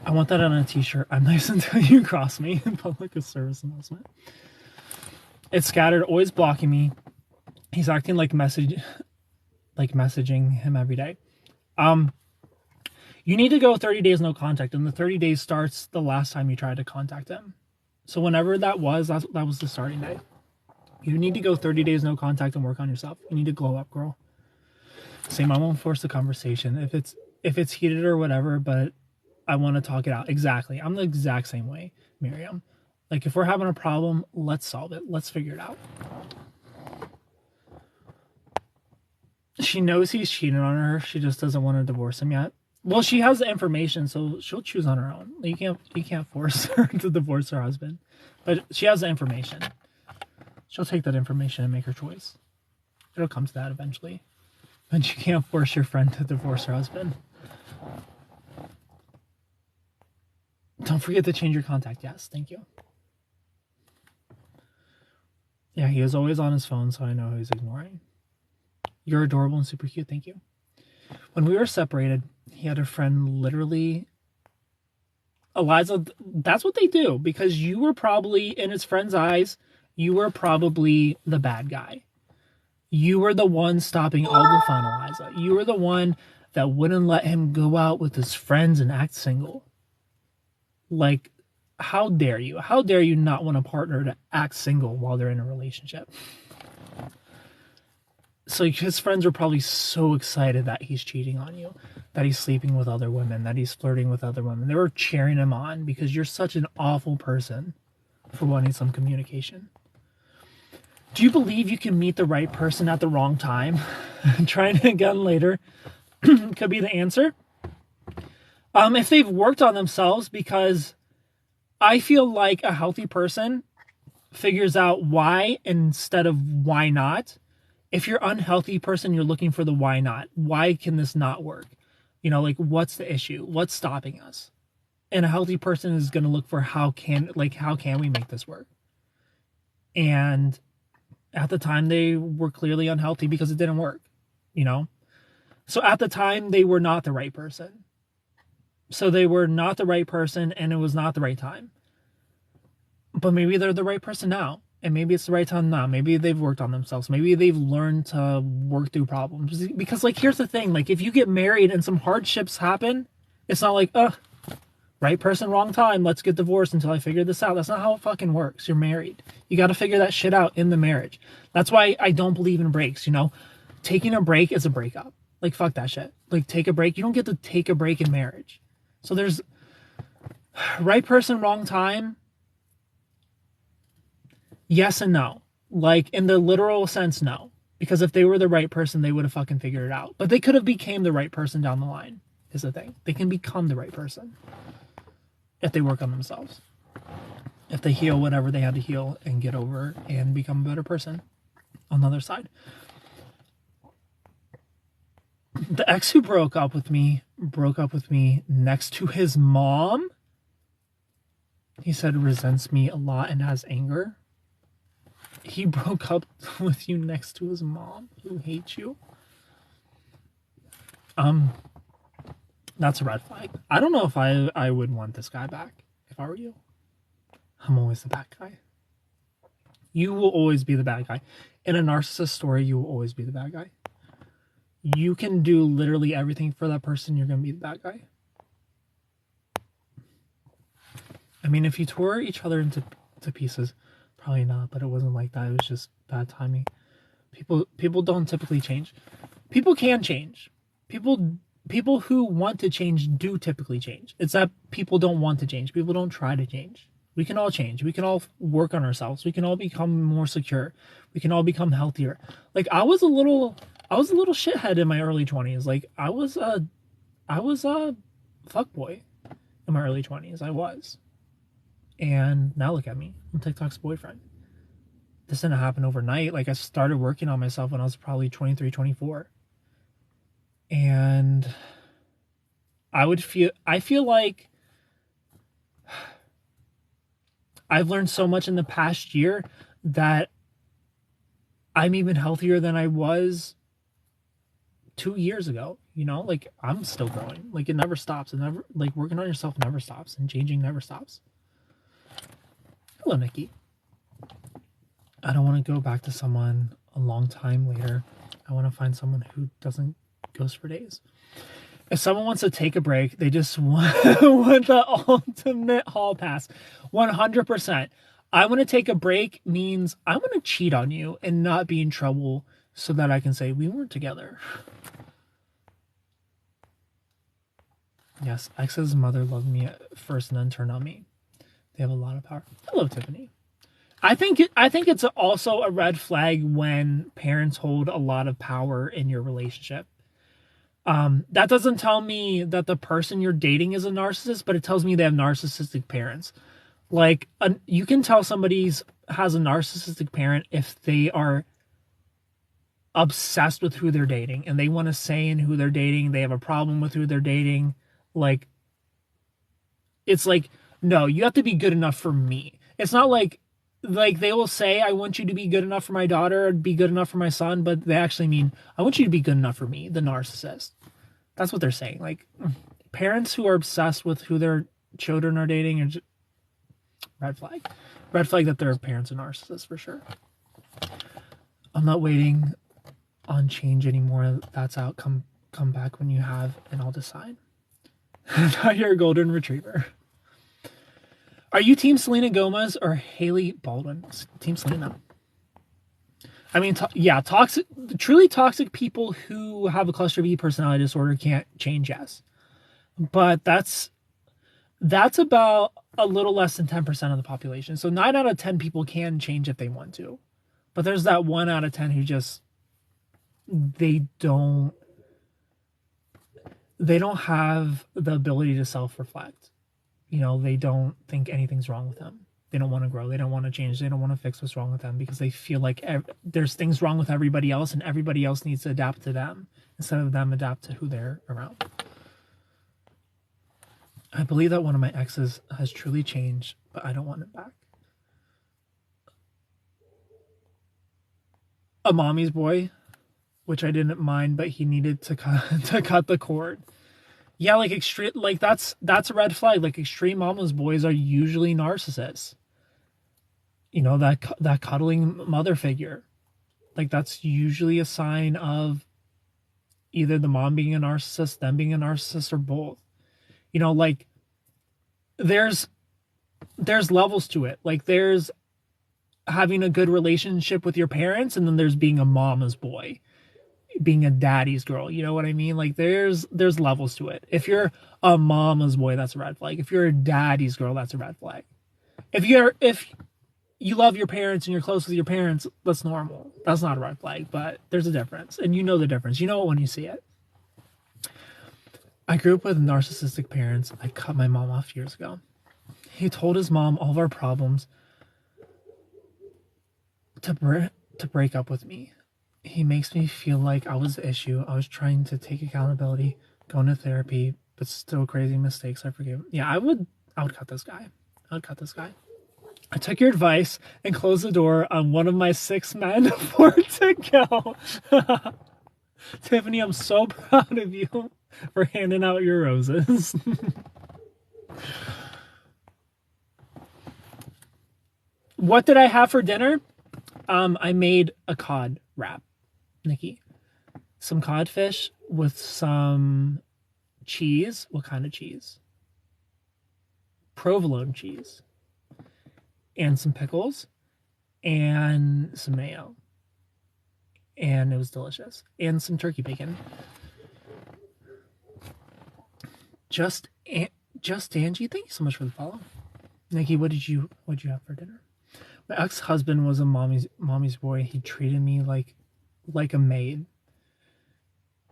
A: I want that on a t-shirt. I'm nice until you cross me. In public service announcement. It's scattered, always blocking me. He's acting like messaging him every day. You need to go 30 days no contact, and the 30 days starts the last time you tried to contact him. So whenever that was the starting day. You need to go 30 days no contact and work on yourself. You need to glow up, girl. Same, I won't force the conversation if it's heated or whatever, but I want to talk it out. Exactly. I'm the exact same way, Miriam. Like, if we're having a problem, let's solve it. Let's figure it out. She knows he's cheating on her. She just doesn't want to divorce him yet. Well, she has the information, so she'll choose on her own. You can't force her to divorce her husband, but she has the information. She'll take that information and make her choice. It'll come to that eventually. But you can't force your friend to divorce her husband. Don't forget to change your contact. Yes, thank you. Yeah, he is always on his phone, so I know who he's ignoring. You're adorable and super cute. Thank you. When we were separated, he had a friend literally... Eliza, that's what they do, because you were probably, in his friend's eyes, you were probably the bad guy. You were the one stopping all the fun, Eliza. You were the one that wouldn't let him go out with his friends and act single. Like, how dare you? How dare you not want a partner to act single while they're in a relationship? So his friends were probably so excited that he's cheating on you, that he's sleeping with other women, that he's flirting with other women. They were cheering him on because you're such an awful person for wanting some communication. Do you believe you can meet the right person at the wrong time? Trying it again later could be the answer. If they've worked on themselves, because I feel like a healthy person figures out why instead of why not. If you're an unhealthy person, you're looking for the why not. Why can this not work? You know, like, what's the issue? What's stopping us? And a healthy person is going to look for how can we make this work? And at the time, they were clearly unhealthy because it didn't work, you know? So at the time, they were not the right person. So they were not the right person, and it was not the right time. But maybe they're the right person now. And maybe it's the right time now. Maybe they've worked on themselves. Maybe they've learned to work through problems. Because, like, here's the thing. Like, if you get married and some hardships happen, it's not like, right person, wrong time. Let's get divorced until I figure this out. That's not how it fucking works. You're married. You got to figure that shit out in the marriage. That's why I don't believe in breaks, you know? Taking a break is a breakup. Like, fuck that shit. Like, take a break. You don't get to take a break in marriage. So there's right person, wrong time. Yes and no. Like, in the literal sense, no. Because if they were the right person, they would have fucking figured it out. But they could have became the right person down the line, is the thing. They can become the right person if they work on themselves. If they heal whatever they had to heal and get over and become a better person on the other side. The ex who broke up with me next to his mom. He said resents me a lot and has anger. He broke up with you next to his mom who hates you. That's a red flag. I don't know if I would want this guy back if I were you. I'm always the bad guy. You will always be the bad guy. In a narcissist story, you will always be the bad guy. You can do literally everything for that person, you're going to be the bad guy. I mean, if you tore each other into pieces, probably not, but it wasn't like that. It was just bad timing. People don't typically change. People can change. People who want to change do typically change. It's that people don't want to change. People don't try to change. We can all change. We can all work on ourselves. We can all become more secure. We can all become healthier. Like, I was a little shithead in my early 20s. Like, I was a fuckboy in my early 20s. I was. And now look at me. I'm TikTok's boyfriend. This didn't happen overnight. Like, I started working on myself when I was probably 23, 24. And I feel like I've learned so much in the past year that I'm even healthier than I was 2 years ago. You know, like, I'm still growing. Like, it never stops. It never, like, working on yourself never stops, and changing never stops. Hello, Nikki. I don't want to go back to someone a long time later. I want to find someone who doesn't ghost for days. If someone wants to take a break, they just want the ultimate hall pass. 100%. I want to take a break means I want to cheat on you and not be in trouble so that I can say we weren't together. Yes, ex's mother loved me at first and then turned on me. They have a lot of power. I love Tiffany. I think it's also a red flag when parents hold a lot of power in your relationship. That doesn't tell me that the person you're dating is a narcissist, but it tells me they have narcissistic parents. Like, you can tell somebody's has a narcissistic parent if they are obsessed with who they're dating and they want to say in who they're dating. They have a problem with who they're dating. Like, it's like, no, you have to be good enough for me. It's not like they will say, I want you to be good enough for my daughter, or be good enough for my son, but they actually mean, I want you to be good enough for me, the narcissist. That's what they're saying. Like, parents who are obsessed with who their children are dating are just, red flag. Red flag that their parents are narcissists for sure. I'm not waiting on change anymore. That's out. Come back when you have, and I'll decide. Now you're a golden retriever. Are you Team Selena Gomez or Haley Baldwin? Team Selena. I mean, yeah, truly toxic people who have a cluster B personality disorder can't change, yes. But that's about a little less than 10% of the population. So 9 out of 10 people can change if they want to. But there's that 1 out of 10 who just, they don't have the ability to self-reflect. You know, they don't think anything's wrong with them. They don't want to grow. They don't want to change. They don't want to fix what's wrong with them because they feel like there's things wrong with everybody else and everybody else needs to adapt to them instead of them adapt to who they're around. I believe that one of my exes has truly changed, but I don't want it back. A mommy's boy, which I didn't mind, but he needed to cut the cord. Yeah, like extreme, like that's a red flag. Like extreme mama's boys are usually narcissists. You know, that cuddling mother figure. Like that's usually a sign of either the mom being a narcissist, them being a narcissist, or both. You know, like there's levels to it. Like there's having a good relationship with your parents, and then there's being a mama's boy, being a daddy's girl. You know what I mean? Like there's levels to it. If you're a mama's boy, that's a red flag. If you're a daddy's girl, that's a red flag. If you love your parents and you're close with your parents, that's normal. That's not a red flag, but there's a difference. And you know the difference. You know it when you see it. I grew up with narcissistic parents. I cut my mom off years ago. He told his mom all of our problems to break up with me. He makes me feel like I was the issue. I was trying to take accountability, going to therapy, but still crazy mistakes. I forgive him. Yeah, I would cut this guy. I took your advice and closed the door on one of my 6 men for it to go. Tiffany, I'm so proud of you for handing out your roses. What did I have for dinner? I made a cod wrap, Nikki. Some codfish with some cheese. What kind of cheese? Provolone cheese. And some pickles. And some mayo. And it was delicious. And some turkey bacon. Just Angie, thank you so much for the follow. Nikki, what did you have for dinner? My ex-husband was a mommy's boy. He treated me like a maid.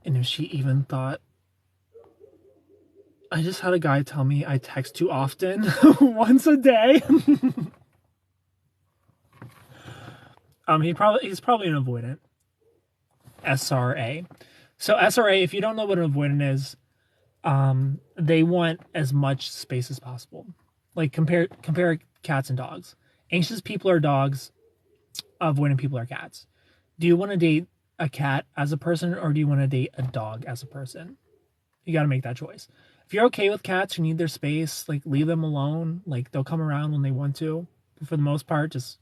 A: And if she even thought, I just had a guy tell me I text too often once a day. He's probably an avoidant. SRA. So SRA, if you don't know what an avoidant is, they want as much space as possible. Like compare cats and dogs. Anxious people are dogs, avoidant people are cats. Do you want to date a cat as a person, or do you want to date a dog as a person? You got to make that choice. If you're okay with cats who need their space, like leave them alone. Like they'll come around when they want to. But for the most part, just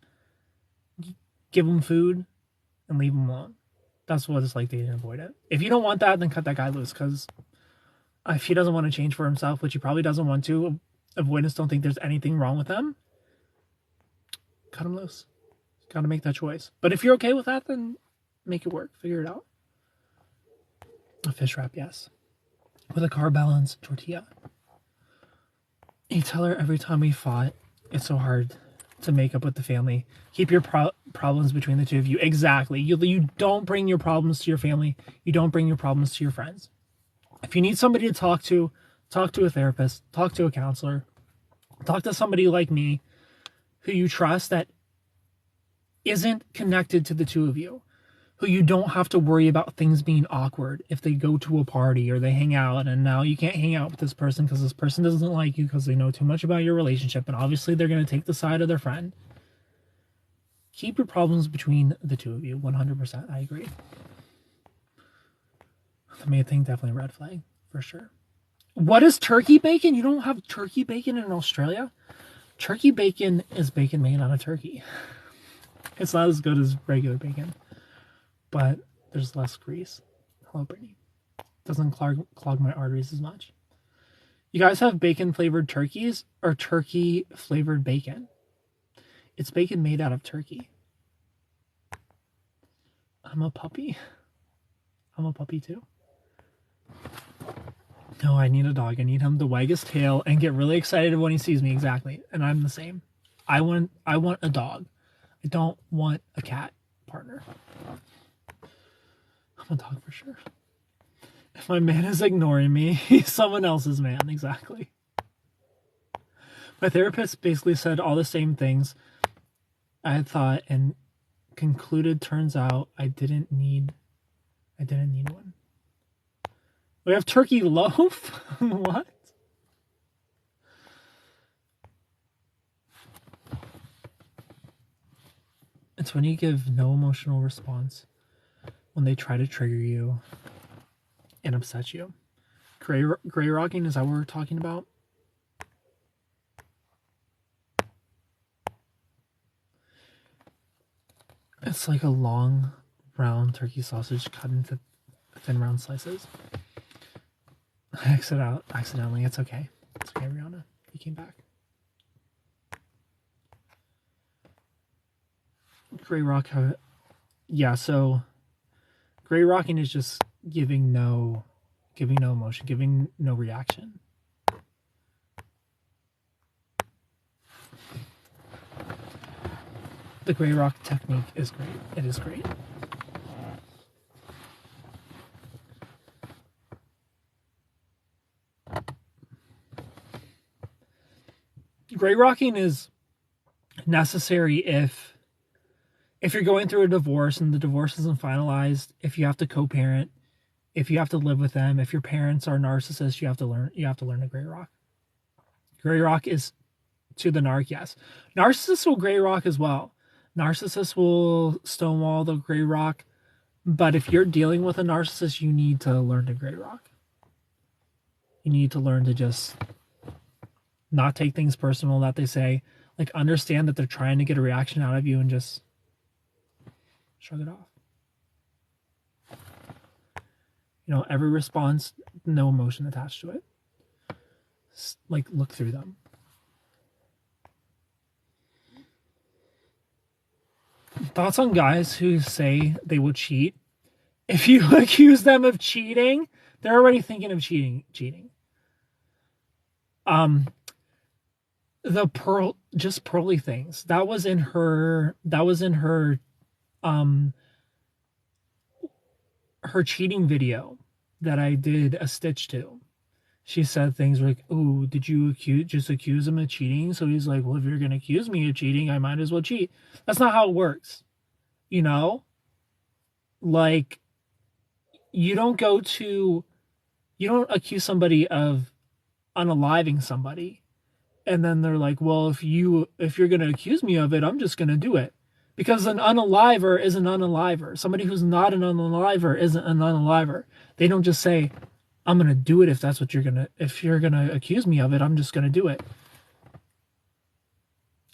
A: give them food and leave them alone. That's what it's like dating an avoidant. If you don't want that, then cut that guy loose, because if he doesn't want to change for himself, which he probably doesn't want to, avoidants don't think there's anything wrong with them, cut him loose. Got to make that choice. But if you're okay with that, then make it work. Figure it out. A fish wrap, yes. with a car balance tortilla. You tell her every time we fought, it's so hard to make up with the family. Keep your problems between the two of you. Exactly. You don't bring your problems to your family. You don't bring your problems to your friends. If you need somebody to talk to a therapist, talk to a counselor, talk to somebody like me who you trust that isn't connected to the two of you, who you don't have to worry about things being awkward if they go to a party or they hang out and now you can't hang out with this person because this person doesn't like you because they know too much about your relationship and obviously they're going to take the side of their friend. Keep your problems between the two of you. 100%. I agree. The main thing, definitely red flag for sure. What is turkey bacon? You don't have turkey bacon in Australia? Turkey bacon is bacon made out of turkey. It's not as good as regular bacon, but there's less grease. Hello, Brittany. Doesn't clog my arteries as much. You guys have bacon flavored turkeys or turkey flavored bacon? It's bacon made out of turkey. I'm a puppy. I'm a puppy too. No, I need a dog. I need him to wag his tail and get really excited when he sees me. Exactly. And I'm the same. I want a dog. I don't want a cat partner. I'm a dog for sure. If my man is ignoring me, he's someone else's man. Exactly. My therapist basically said all the same things I had thought and concluded turns out I didn't need one. We have turkey loaf? What? It's when you give no emotional response, when they try to trigger you and upset you. Gray rocking, is that what we're talking about? It's like a long, round turkey sausage cut into thin round slices. I exited out accidentally. It's okay. It's okay, Rihanna. You came back. Gray rock, yeah. So, gray rocking is just giving no emotion, giving no reaction. The gray rock technique is great. It is great. Gray rocking is necessary if you're going through a divorce and the divorce isn't finalized, if you have to co-parent, if you have to live with them, if your parents are narcissists, you have to learn to gray rock. Gray rock is to the narc, yes. Narcissists will gray rock as well. Narcissists will stonewall, they'll gray rock. But if you're dealing with a narcissist, you need to learn to gray rock. You need to learn to just not take things personal that they say. Like, understand that they're trying to get a reaction out of you and just shrug it off. You know, every response, no emotion attached to it. Like, look through them. Thoughts on guys who say they will cheat? If you accuse them of cheating, they're already thinking of cheating. The pearly things. That was in her her cheating video that I did a stitch to. She said things like, "Oh, did you accuse him of cheating?" So he's like, "Well, if you're going to accuse me of cheating, I might as well cheat." That's not how it works. You know? Like, you don't accuse somebody of unaliving somebody and then they're like, "Well, if you're going to accuse me of it, I'm just going to do it." Because an unaliver is an unaliver. Somebody who's not an unaliver isn't an unaliver. They don't just say, "I'm going to do it if you're going to accuse me of it, I'm just going to do it."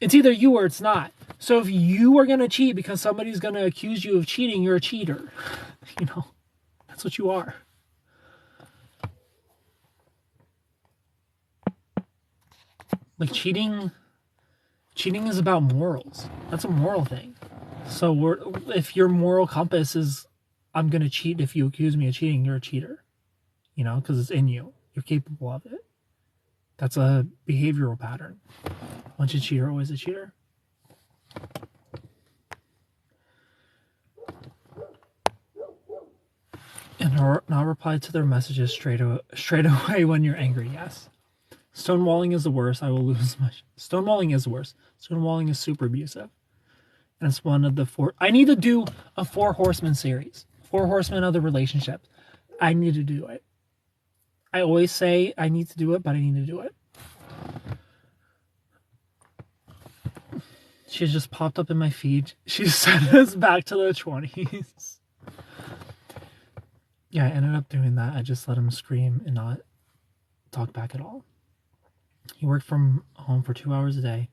A: It's either you or it's not. So if you are going to cheat because somebody's going to accuse you of cheating, you're a cheater. You know, that's what you are. Like, cheating is about morals. That's a moral thing. So if your moral compass is, "I'm going to cheat if you accuse me of cheating," you're a cheater. you know, because it's in you. You're capable of it. That's a behavioral pattern. Once a cheater, always a cheater. And not reply to their messages straight away when you're angry. Yes. Stonewalling is the worst. I will lose my... Stonewalling is the worst. Stonewalling is super abusive. And it's one of the 4... I need to do a 4 horsemen series. 4 horsemen of the relationship. I need to do it. I always say I need to do it, but I need to do it. She's just popped up in my feed. She sent us back to the 20s. Yeah, I ended up doing that. I just let him scream and not talk back at all. He worked from home for 2 hours a day,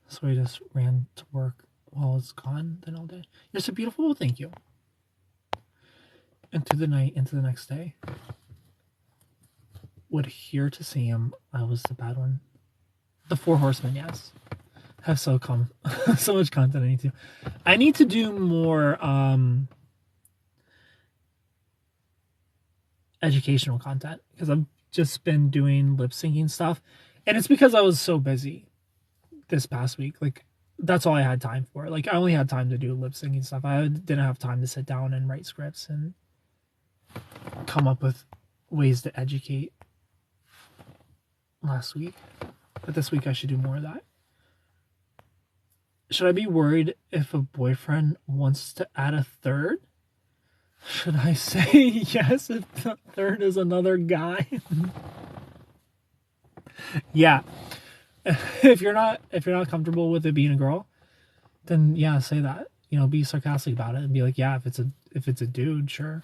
A: so he just ran to work while it's gone then all day. You're so beautiful. Thank you. And through the night into the next day. Would here to see him. I was the bad one. The 4 horsemen, yes. Have so much content I need to do more educational content, because I've just been doing lip syncing stuff, and it's because I was so busy this past week. Like, that's all I had time for. Like, I only had time to do lip syncing stuff. I didn't have time to sit down and write scripts and come up with ways to educate last week. But this week I should do more of that. Should I be worried if a boyfriend wants to add a third? Should I say yes if the third is another guy? Yeah. If you're not comfortable with it being a girl, then yeah, say that. You know, be sarcastic about it and be like, yeah, if it's a dude, sure.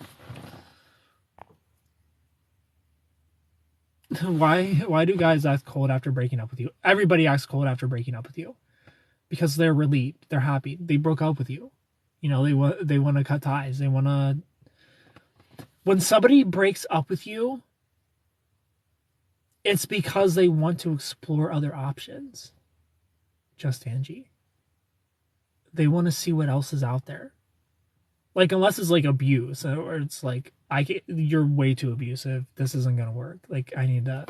A: Why do guys act cold after breaking up with you? Everybody acts cold after breaking up with you. Because they're relieved, they're happy. They broke up with you. You know, they want to cut ties. They want to... When somebody breaks up with you, it's because they want to explore other options. Just Angie. They want to see what else is out there. Like, unless it's like abuse, or it's like, you're way too abusive. This isn't gonna work. Like, I need to...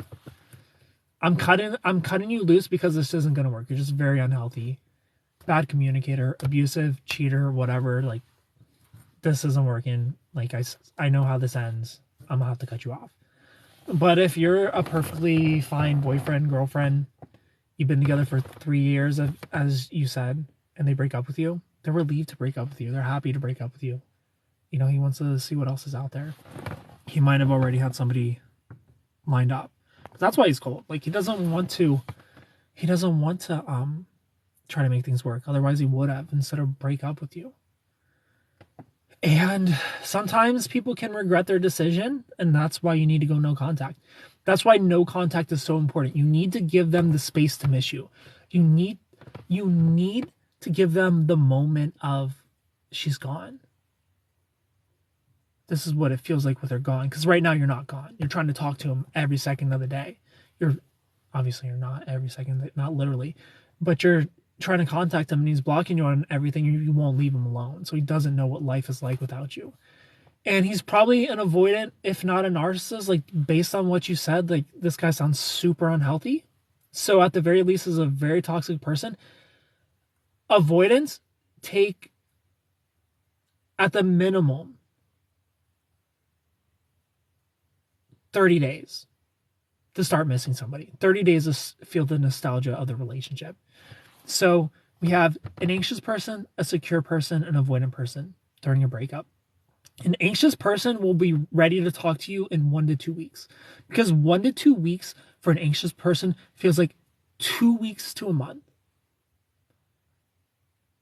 A: I'm cutting you loose because this isn't gonna work. You're just very unhealthy. Bad communicator, abusive, cheater, whatever. Like, this isn't working. Like, I know how this ends. I'm gonna have to cut you off. But if you're a perfectly fine boyfriend, girlfriend, you've been together for 3 years, as you said, and they break up with you, they're relieved to break up with you. They're happy to break up with you. You know, he wants to see what else is out there. He might have already had somebody lined up. But that's why he's cold. Like, he doesn't want to try to make things work. Otherwise he would have, instead of break up with you. And sometimes people can regret their decision, and that's why you need to go no contact. That's why no contact is so important. You need to give them the space to miss you. You need to give them the moment of, she's gone. This is what it feels like with her gone. Because right now you're not gone. You're trying to talk to him every second of the day. You're not every second, not literally, but you're trying to contact him and he's blocking you on everything. You won't leave him alone. So he doesn't know what life is like without you. And he's probably an avoidant, if not a narcissist. Like, based on what you said, like, this guy sounds super unhealthy. So at the very least is a very toxic person. Avoidance take, at the minimum, 30 days to start missing somebody. 30 days to feel the nostalgia of the relationship. So we have an anxious person, a secure person, an avoidant person during a breakup. An anxious person will be ready to talk to you in 1 to 2 weeks. Because 1 to 2 weeks for an anxious person feels like 2 weeks to a month.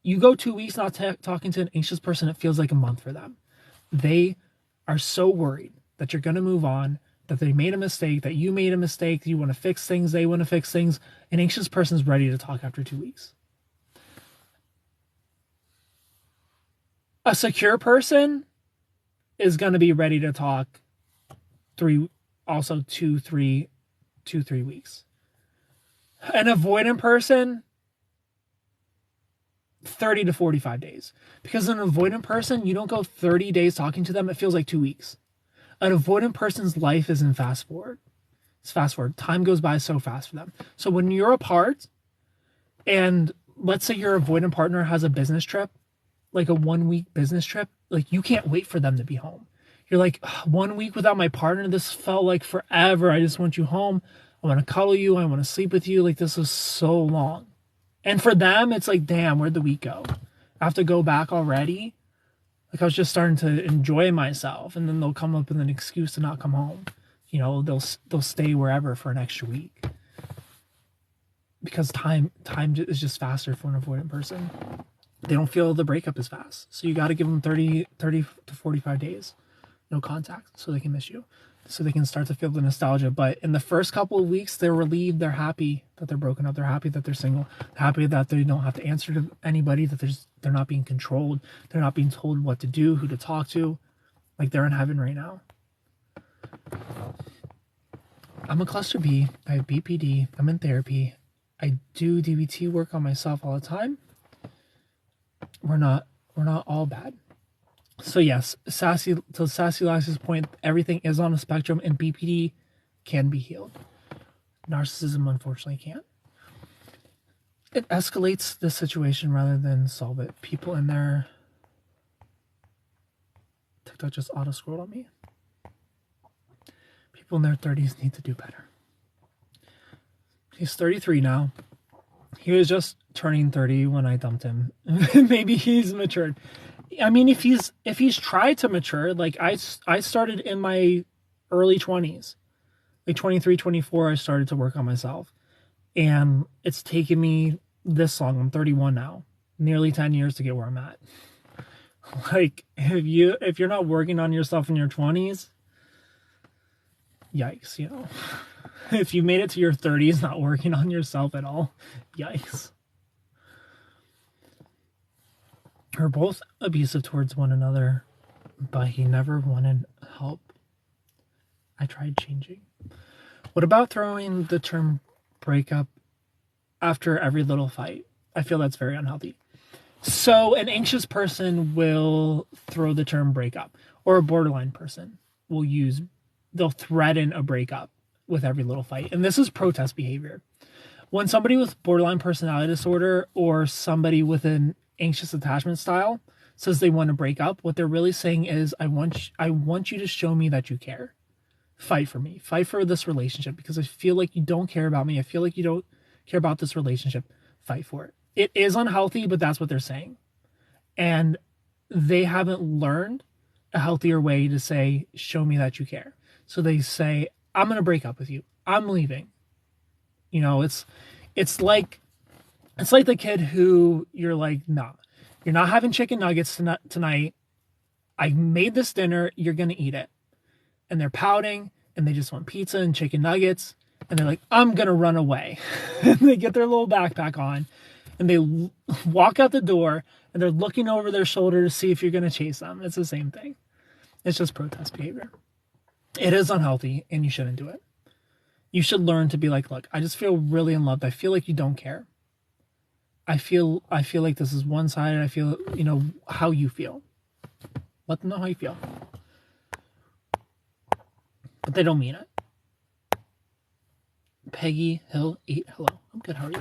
A: You go 2 weeks not talking to an anxious person, it feels like a month for them. They are so worried that you're going to move on, that they made a mistake, that you made a mistake, you want to fix things, they want to fix things. An anxious person is ready to talk after 2 weeks. A secure person is going to be ready to talk 2, 3 weeks. An avoidant person, 30 to 45 days. Because an avoidant person, you don't go 30 days talking to them, it feels like 2 weeks. An avoidant person's life is in fast forward. It's fast forward. Time goes by so fast for them. So when you're apart, and let's say your avoidant partner has a business trip, like a 1 week business trip, like you can't wait for them to be home. You're like, 1 week without my partner, this felt like forever. I just want you home. I want to cuddle you. I want to sleep with you. Like, this is so long. And for them, it's like, damn, where'd the week go? I have to go back already. Like, I was just starting to enjoy myself, and then they'll come up with an excuse to not come home. You know, they'll stay wherever for an extra week. Because time is just faster for an avoidant person. They don't feel the breakup as fast. So you got to give them 30 to 45 days. No contact, so they can miss you. So they can start to feel the nostalgia. But in the first couple of weeks, they're relieved. They're happy that they're broken up. They're happy that they're single. They're happy that they don't have to answer to anybody, that they're not being controlled. They're not being told what to do, who to talk to. Like, they're in heaven right now. I'm a cluster B. I have BPD. I'm in therapy. I do DBT work on myself all the time. We're not all bad. So yes, to Sassy Lass's point, everything is on a spectrum, and BPD can be healed. Narcissism, unfortunately, can't. It escalates the situation rather than solve it. People in their... TikTok just auto-scrolled on me. People in their 30s need to do better. He's 33 now. He was just turning 30 when I dumped him. Maybe he's matured. I mean, if he's tried to mature, like I started in my early 20s, like 23, 24, I started to work on myself, and it's taken me this long. I'm 31 now, nearly 10 years to get where I'm at. Like, if you're not working on yourself in your 20s, yikes, you know. If you made it to your 30s not working on yourself at all, yikes. We're both abusive towards one another, but he never wanted help. I tried changing. What about throwing the term breakup after every little fight? I feel that's very unhealthy. So an anxious person will throw the term breakup, or a borderline person they'll threaten a breakup with every little fight. And this is protest behavior. When somebody with borderline personality disorder or somebody with an anxious attachment style says they want to break up, what they're really saying is, I want you to show me that you care. Fight for me. Fight for this relationship, because I feel like you don't care about me. I feel like you don't care about this relationship. Fight for it. It is unhealthy, but that's what they're saying. And they haven't learned a healthier way to say, show me that you care. So they say, I'm going to break up with you. I'm leaving. You know, it's like the kid who you're like, nah, you're not having chicken nuggets tonight. I made this dinner. You're going to eat it. And they're pouting, and they just want pizza and chicken nuggets. And they're like, I'm going to run away. And they get their little backpack on, and they walk out the door, and they're looking over their shoulder to see if you're going to chase them. It's the same thing. It's just protest behavior. It is unhealthy, and you shouldn't do it. You should learn to be like, look, I just feel really unloved. I feel like you don't care. I feel like this is one-sided. I feel, you know, how you feel. Let them know how you feel. But they don't mean it. Peggy Hill 8, hello. I'm good, how are you?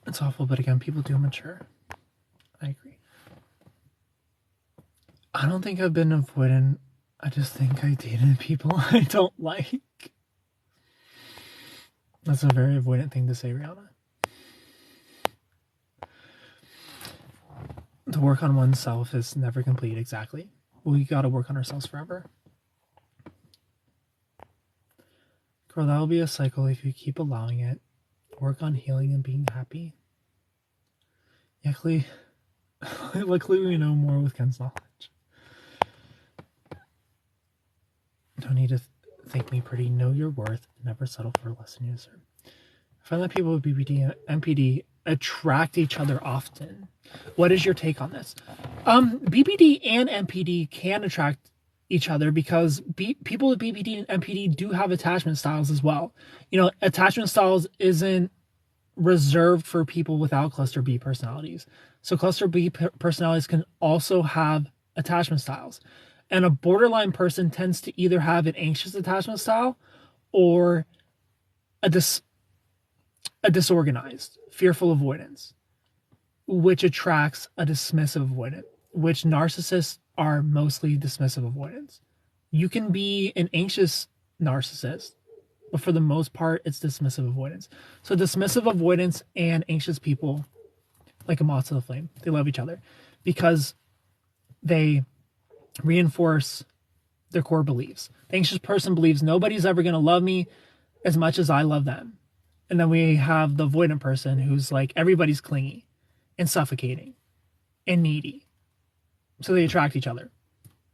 A: It's awful, but again, people do mature. I agree. I don't think I've been avoidant. I just think I dated people I don't like. That's a very avoidant thing to say, Rihanna. The work on oneself is never complete, exactly. We gotta work on ourselves forever. Girl, that'll be a cycle if you keep allowing it. Work on healing and being happy. Luckily we know more with Ken's knowledge. Don't need to think me pretty. Know your worth. Never settle for less than you deserve. I find that people with BPD and MPD attract each other often. What is your take on this? BPD and MPD can attract each other because people with BPD and MPD do have attachment styles as well. You know, attachment styles isn't reserved for people without cluster B personalities. So cluster B personalities can also have attachment styles. And a borderline person tends to either have an anxious attachment style or a disorganized, fearful avoidance, which attracts a dismissive avoidant, which narcissists are mostly dismissive avoidance. You can be an anxious narcissist, but for the most part, it's dismissive avoidance. So dismissive avoidance and anxious people, like a moth to the flame, they love each other because they reinforce their core beliefs. The anxious person believes nobody's ever going to love me as much as I love them. And then we have the avoidant person who's like, everybody's clingy and suffocating and needy. So they attract each other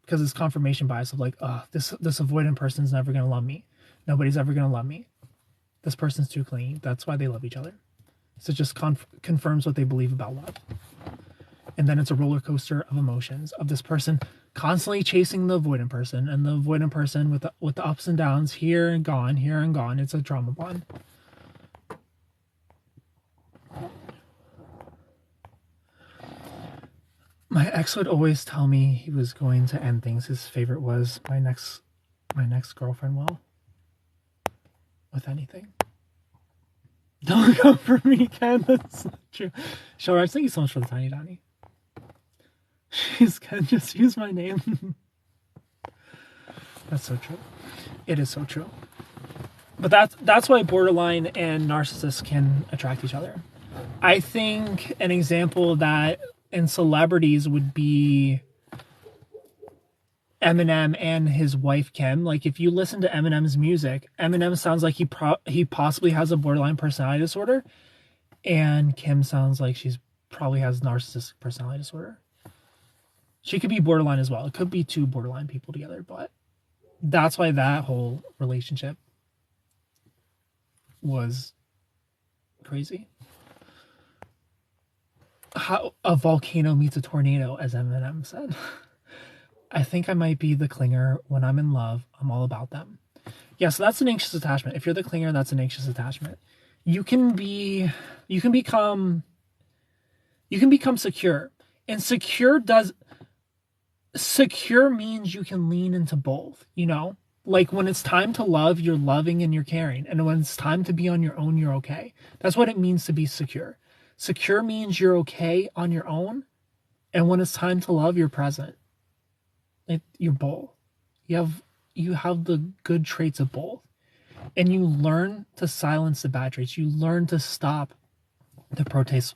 A: because it's confirmation bias of like, oh, this avoidant person's never going to love me. Nobody's ever going to love me. This person's too clingy. That's why they love each other. So it just confirms what they believe about love. And then it's a roller coaster of emotions of this person constantly chasing the avoidant person, and the avoidant person with the ups and downs, here and gone, here and gone. It's a trauma bond. My ex would always tell me he was going to end things. His favorite was my next girlfriend will. With anything. Don't come for me, Ken. That's not true. Sure, thank you so much for the tiny Donnie. Jeez, Ken, just use my name. That's so true. It is so true. But that's why borderline and narcissists can attract each other. I think an example of that in celebrities would be Eminem and his wife Kim. Like if you listen to Eminem's music, Eminem sounds like he possibly has a borderline personality disorder, and Kim sounds like she's probably has narcissistic personality disorder. She could be borderline as well. It could be two borderline people together, but that's why that whole relationship was crazy. How a volcano meets a tornado, as Eminem said. I think I might be the clinger. When I'm in love, I'm all about them. Yeah, so that's an anxious attachment. If you're the clinger, that's an anxious attachment. You can become secure. And secure means you can lean into both, you know? Like when it's time to love, you're loving and you're caring. And when it's time to be on your own, you're okay. That's what it means to be secure. Secure means you're okay on your own. And when it's time to love, you're present. You're both. You have the good traits of both. And you learn to silence the bad traits. You learn to stop the protest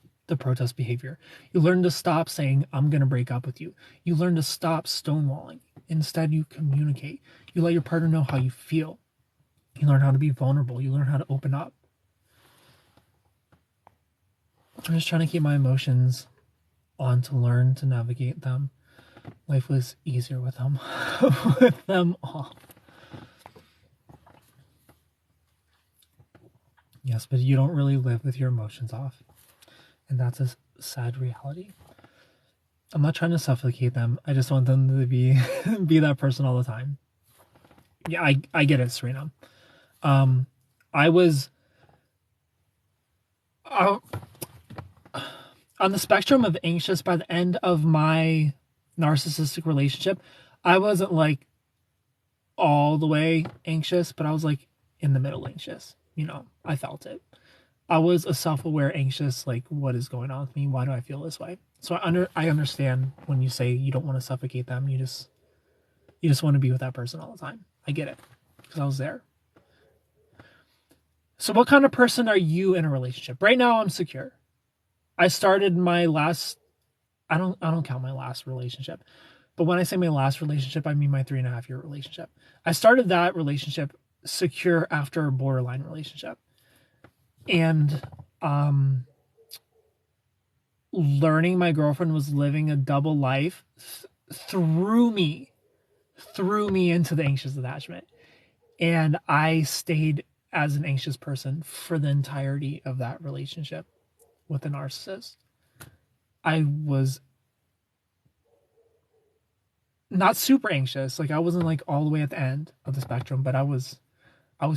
A: behavior. You learn to stop saying, I'm going to break up with you. You learn to stop stonewalling. Instead, you communicate. You let your partner know how you feel. You learn how to be vulnerable. You learn how to open up. I'm just trying to keep my emotions on to learn to navigate them. Life was easier with them. With them off. Yes, but you don't really live with your emotions off. And that's a sad reality. I'm not trying to suffocate them. I just want them to be that person all the time. Yeah, I get it, Serena. I was on the spectrum of anxious by the end of my narcissistic relationship. I wasn't like all the way anxious, but I was like in the middle anxious. You know, I felt it. I was a self-aware anxious, like, what is going on with me? Why do I feel this way? So I understand when you say you don't want to suffocate them. You just want to be with that person all the time. I get it, because I was there. So what kind of person are you in a relationship? Right now, I'm secure. I started my last, I don't count my last relationship, but when I say my last relationship, I mean my 3.5-year relationship. I started that relationship secure after a borderline relationship. And learning my girlfriend was living a double life threw me into the anxious attachment. And I stayed as an anxious person for the entirety of that relationship with a narcissist. I was not super anxious. Like I wasn't like all the way at the end of the spectrum, but I was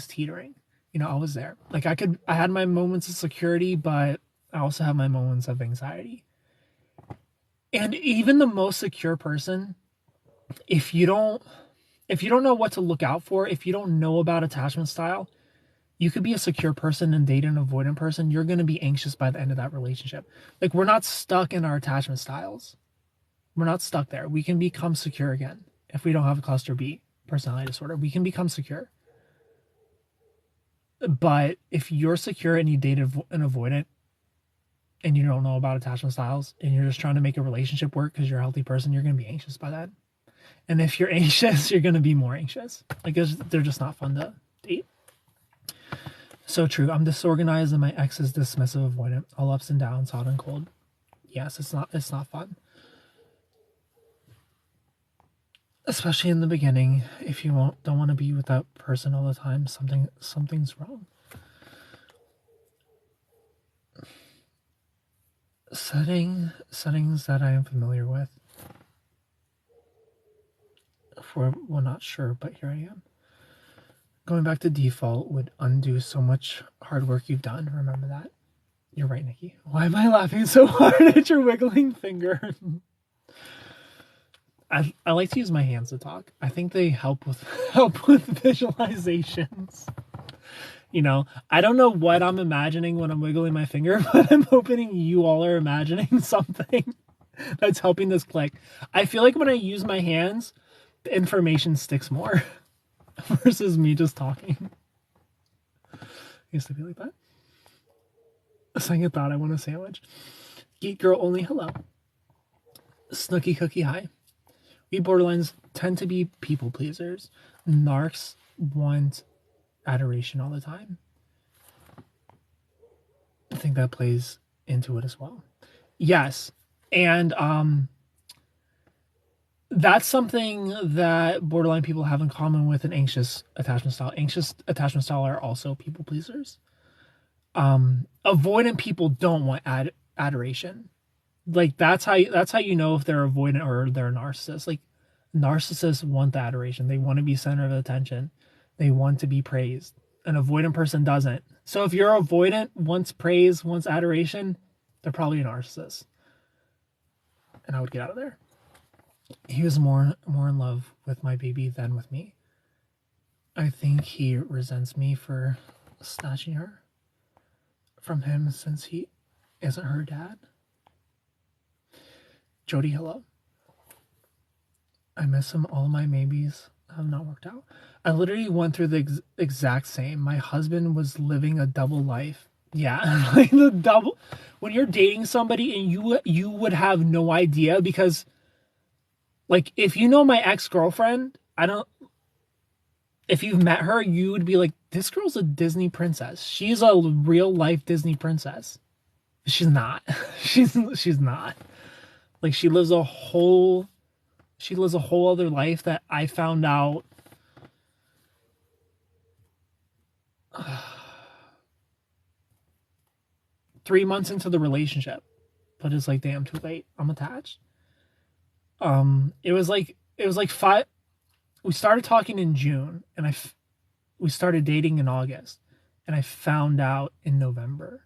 A: teetering. You know, I was there. Like I had my moments of security, but I also had my moments of anxiety. And even the most secure person, if you don't know what to look out for, if you don't know about attachment style, you could be a secure person and date an avoidant person. You're going to be anxious by the end of that relationship. Like, we're not stuck in our attachment styles. We're not stuck there. We can become secure again. If we don't have a cluster B personality disorder, we can become secure. But if you're secure and you date an avoidant and you don't know about attachment styles and you're just trying to make a relationship work because you're a healthy person, you're going to be anxious by that. And if you're anxious, you're going to be more anxious. Like, they're just not fun to date. So true. I'm disorganized and my ex is dismissive, avoidant, all ups and downs, hot and cold. Yes, it's not fun. Especially in the beginning, if you don't want to be with that person all the time, something's wrong. Settings that I am familiar with. Well, not sure, but here I am. Going back to default would undo so much hard work you've done. Remember that. You're right, Nikki. Why am I laughing so hard at your wiggling finger? I like to use my hands to talk. I think they help with visualizations. You know, I don't know what I'm imagining when I'm wiggling my finger, but I'm hoping you all are imagining something that's helping this click. I feel like when I use my hands, the information sticks more versus me just talking. I used to be like that. A second thought, I want a sandwich. Geek girl only, hello. Snooky cookie, hi. We borderlines tend to be people pleasers. Narcs want adoration all the time. I think that plays into it as well. Yes. And that's something that borderline people have in common with an anxious attachment style. Anxious attachment style are also people pleasers. Avoidant people don't want adoration. Like, that's how you know if they're avoidant or they're a narcissist. Like, narcissists want the adoration. They want to be center of attention. They want to be praised. An avoidant person doesn't. So if you're avoidant, wants praise, wants adoration, they're probably a narcissist. And I would get out of there. He was more in love with my baby than with me. I think he resents me for snatching her from him since he isn't her dad. Jody, hello. I miss him. All my maybes have not worked out. I literally went through the exact same. My husband was living a double life. Yeah, like the double. When you're dating somebody and you would have no idea, because, like, if you know my ex-girlfriend, if you've met her, you would be like, this girl's a Disney princess. She's a real life Disney princess. She's not. She's not. Like, she lives a whole other life that I found out 3 months into the relationship. But it's like, damn, too late. I'm attached. It was like 5. We started talking in June, and we started dating in August, and I found out in November.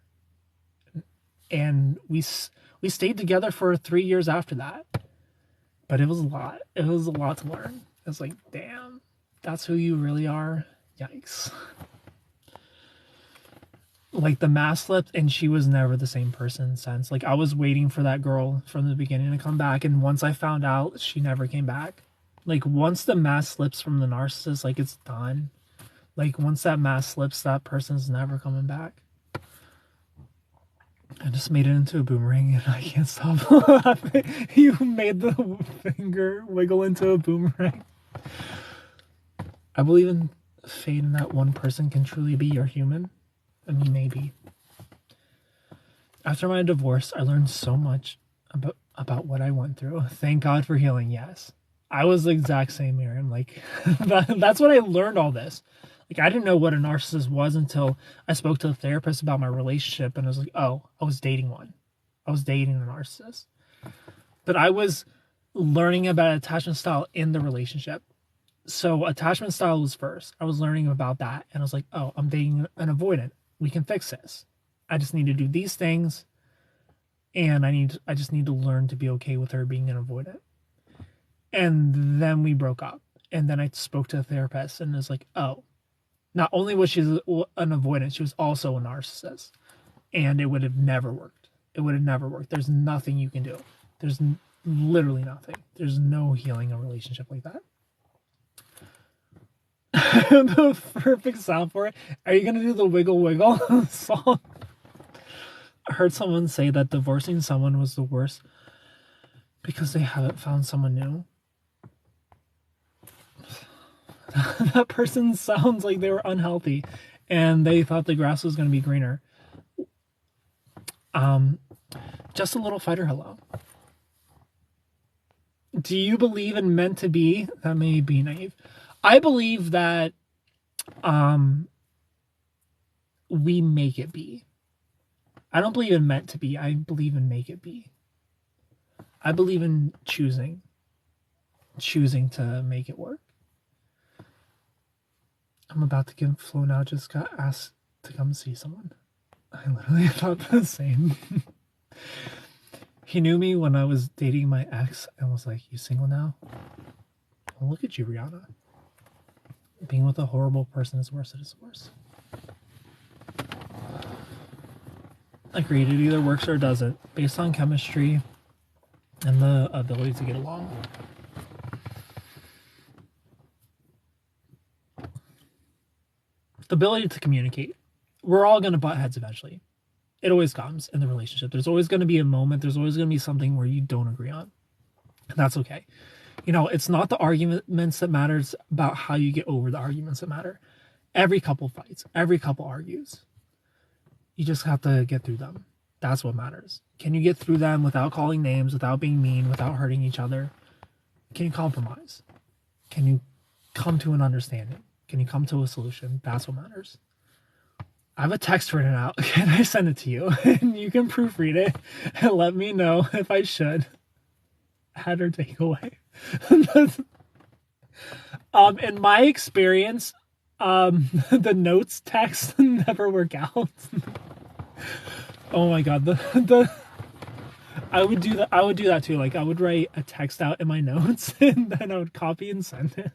A: And we stayed together for 3 years after that. But it was a lot. It was a lot to learn. It was like, damn, that's who you really are. Yikes. Like, the mask slipped, and she was never the same person since. Like, I was waiting for that girl from the beginning to come back, and once I found out, she never came back. Like, once the mask slips from the narcissist, like, it's done. Like, once that mask slips, that person's never coming back. I just made it into a boomerang and I can't stop laughing. You made the finger wiggle into a boomerang. I believe in fate and that one person can truly be your human. I mean, maybe. After my divorce, I learned so much about what I went through. Thank God for healing, yes. I was the exact same, Miriam. Like, that's when I learned all this. Like, I didn't know what a narcissist was until I spoke to the therapist about my relationship, and I was like, oh, I was dating one. I was dating a narcissist. But I was learning about attachment style in the relationship. So attachment style was first. I was learning about that, and I was like, oh, I'm dating an avoidant. We can fix this. I just need to do these things, And I just need to learn to be okay with her being an avoidant. And then we broke up. And then I spoke to a therapist and was like, oh, not only was she an avoidant, she was also a narcissist. And it would have never worked. It would have never worked. There's nothing you can do. There's literally nothing. There's no healing a relationship like that. The perfect sound for it. Are you going to do the wiggle wiggle song? I heard someone say that divorcing someone was the worst because they haven't found someone new. That person sounds like they were unhealthy and they thought the grass was going to be greener. Just a little fighter hello. Do you believe in meant to be? That may be naive. I believe that we make it be. I don't believe in meant to be. I believe in make it be. I believe in choosing to make it work. I'm about to give Flo now. Just got asked to come see someone. I literally thought the same. He knew me when I was dating my ex and was like, you single now? Well, look at you, Rihanna. Being with a horrible person is worse. It is worse. Agreed. It either works or doesn't, based on chemistry and the ability to get along. The ability to communicate. We're all going to butt heads eventually. It always comes in the relationship. There's always going to be a moment. There's always going to be something where you don't agree on. And that's okay. You know, it's not the arguments that matter. It's about how you get over the arguments that matter. Every couple fights. Every couple argues. You just have to get through them. That's what matters. Can you get through them without calling names, without being mean, without hurting each other? Can you compromise? Can you come to an understanding? Can you come to a solution? That's what matters. I have a text written out. Can I send it to you? And you can proofread it and let me know if I should add or take away. In my experience, the notes text never work out. Oh my god, I would do that. I would do that too. Like I would write a text out in my notes and then I would copy and send it.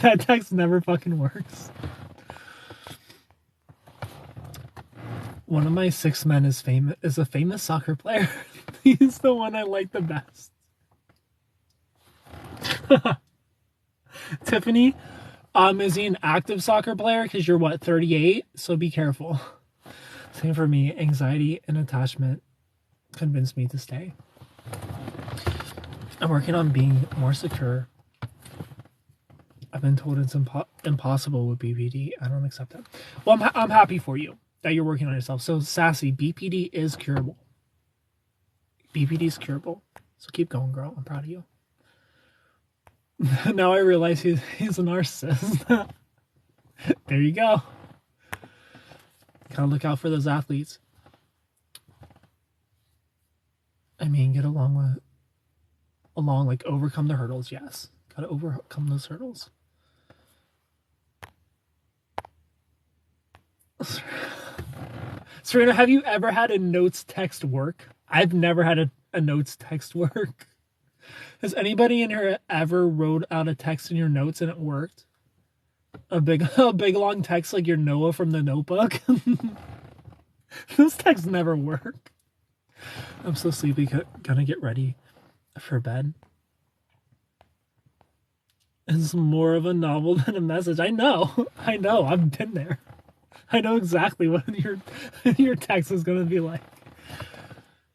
A: That text never fucking works. One of my 6 men is a famous soccer player. He's the one I like the best. Tiffany, is he an active soccer player? Because you're what, 38? So be careful. Same for me. Anxiety and attachment convinced me to stay. I'm working on being more secure. I've been told it's impossible with BPD. I don't accept that. Well, I'm happy for you that you're working on yourself. So, Sassy, BPD is curable. BPD is curable. So keep going, girl. I'm proud of you. Now I realize he's a narcissist. There you go. Gotta look out for those athletes. I mean, get along, like overcome the hurdles. Yes. Gotta overcome those hurdles. Serena, have you ever had a notes text work? I've never had a notes text work. Has anybody in here ever wrote out a text in your notes and it worked? A big long text like your Noah from the Notebook? Those texts never work. I'm so sleepy. Gonna get ready for bed. It's more of a novel than a message. I know. I've been there. I know exactly what your text is going to be like.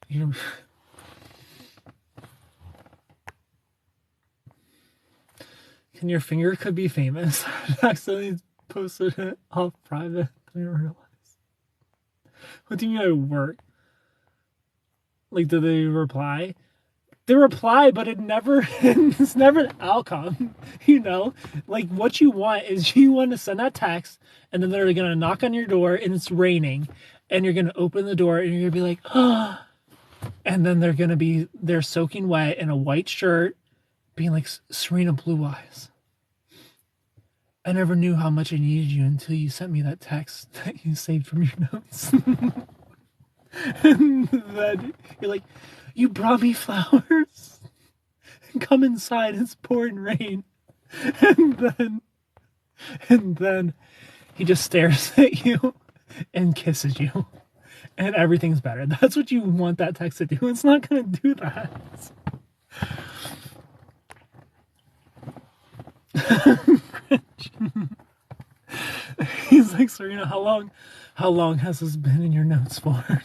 A: And your finger could be famous. I accidentally posted it off private. I didn't realize. What do you mean I work? Like, did they reply? They reply, but it's never an outcome, you know? Like, what you want is you want to send that text, and then they're going to knock on your door, and it's raining, and you're going to open the door, and you're going to be like, oh, and then they're soaking wet in a white shirt, being like, Serena, blue eyes. I never knew how much I needed you until you sent me that text that you saved from your notes. And then you're like, you brought me flowers. Come inside, it's pouring rain. And then he just stares at you and kisses you. And everything's better. That's what you want that text to do. It's not going to do that. He's like, Serena, how long has this been in your notes for?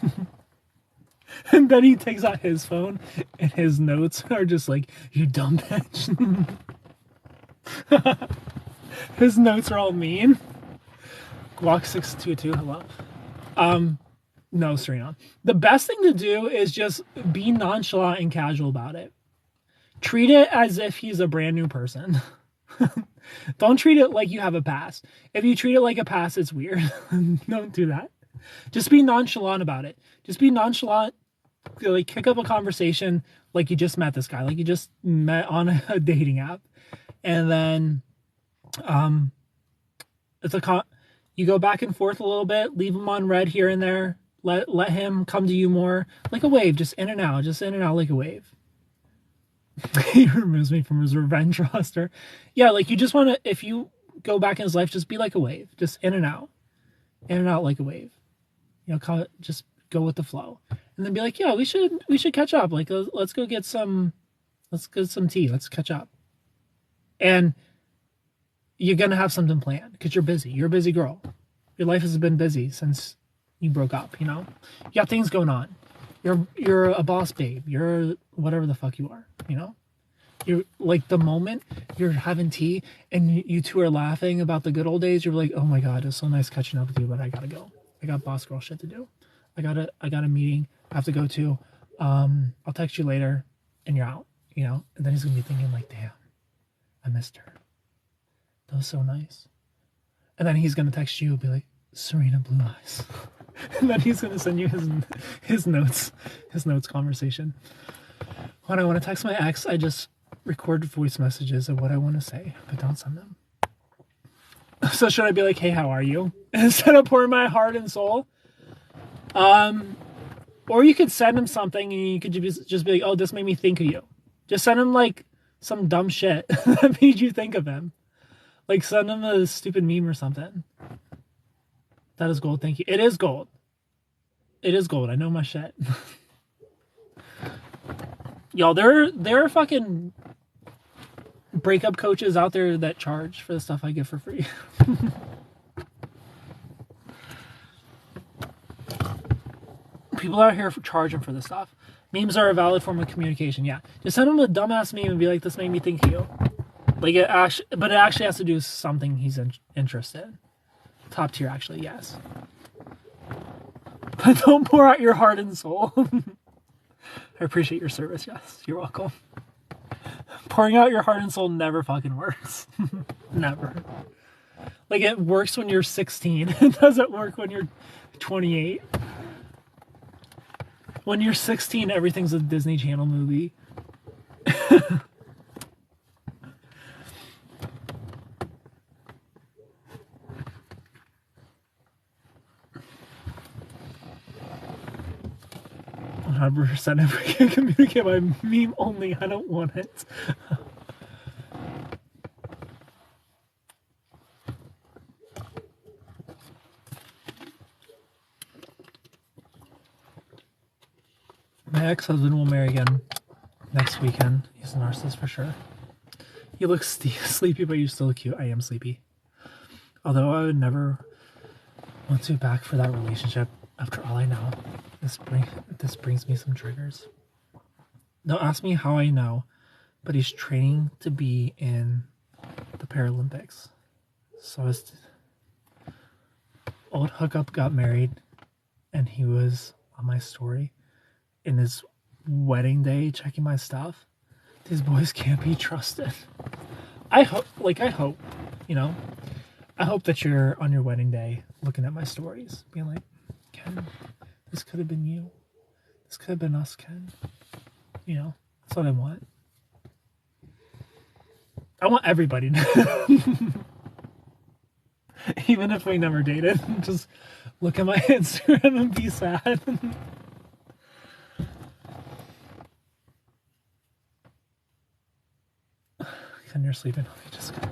A: And then he takes out his phone and his notes are just like, you dumb bitch. His notes are all mean. Guac 622, hello. No, Serena. The best thing to do is just be nonchalant and casual about it. Treat it as if he's a brand new person. Don't treat it like you have a past. If you treat it like a past, it's weird. Don't do that. Just be nonchalant about it. Just be nonchalant. Like, kick up a conversation like you just met this guy. Like you just met on a dating app. And then you go back and forth a little bit. Leave him on red here and there. Let him come to you more. Like a wave. Just in and out. Just in and out like a wave. He removes me from his revenge roster. Yeah, like you just want to, if you go back in his life, just be like a wave. Just in and out. In and out like a wave. You know, just go with the flow. And then be like, yeah, we should catch up. Like, let's go get some tea. Let's catch up. And you're going to have something planned because you're busy. You're a busy girl. Your life has been busy since you broke up, you know? You got things going on. You're a boss babe. You're whatever the fuck you are, you know? You're like, the moment you're having tea and you two are laughing about the good old days, you're like, oh my God, it's so nice catching up with you, but I gotta go. I got boss girl shit to do. I got a meeting I have to go to. I'll text you later, and you're out, you know? And then he's gonna be thinking like, damn, I missed her. That was so nice. And then he's gonna text you and be like, Serena Blue Eyes. And then he's gonna send you his notes conversation. When I want to text my ex, I just record voice messages of what I want to say, but don't send them. So should I be like, hey, how are you? Instead of pouring my heart and soul? Or you could send him something and you could just be like, oh, this made me think of you. Just send him like some dumb shit that made you think of him. Like send him a stupid meme or something. That is gold, thank you. It is gold. It is gold. I know my shit. Y'all, there are fucking breakup coaches out there that charge for the stuff I give for free. People out here charging for this stuff. Memes are a valid form of communication. Yeah, just send him a dumbass meme and be like, "This made me think of you." Like it actually has to do with something he's interested in. Top tier, actually, yes. But don't pour out your heart and soul. I appreciate your service. Yes, you're welcome. Pouring out your heart and soul never fucking works. Never. Like, it works when you're 16. It doesn't work when you're 28. When you're 16, everything's a Disney Channel movie. %. If we can communicate by meme only, I don't want it. My ex-husband will marry again next weekend. He's a narcissist for sure. You look sleepy, but you're still cute. I am sleepy. Although I would never want to back for that relationship after all I know. This brings me some triggers. Don't ask me how I know, but he's training to be in the Paralympics. So his old hookup got married, and he was on my story in his wedding day checking my stuff. These boys can't be trusted. I hope, you know, I hope that you're on your wedding day looking at my stories, being like, Ken, this could have been you. This could have been us, Ken. You know, that's what I want. I want everybody to even if we never dated, just look at my Instagram and be sad. When you're sleeping, okay, just go.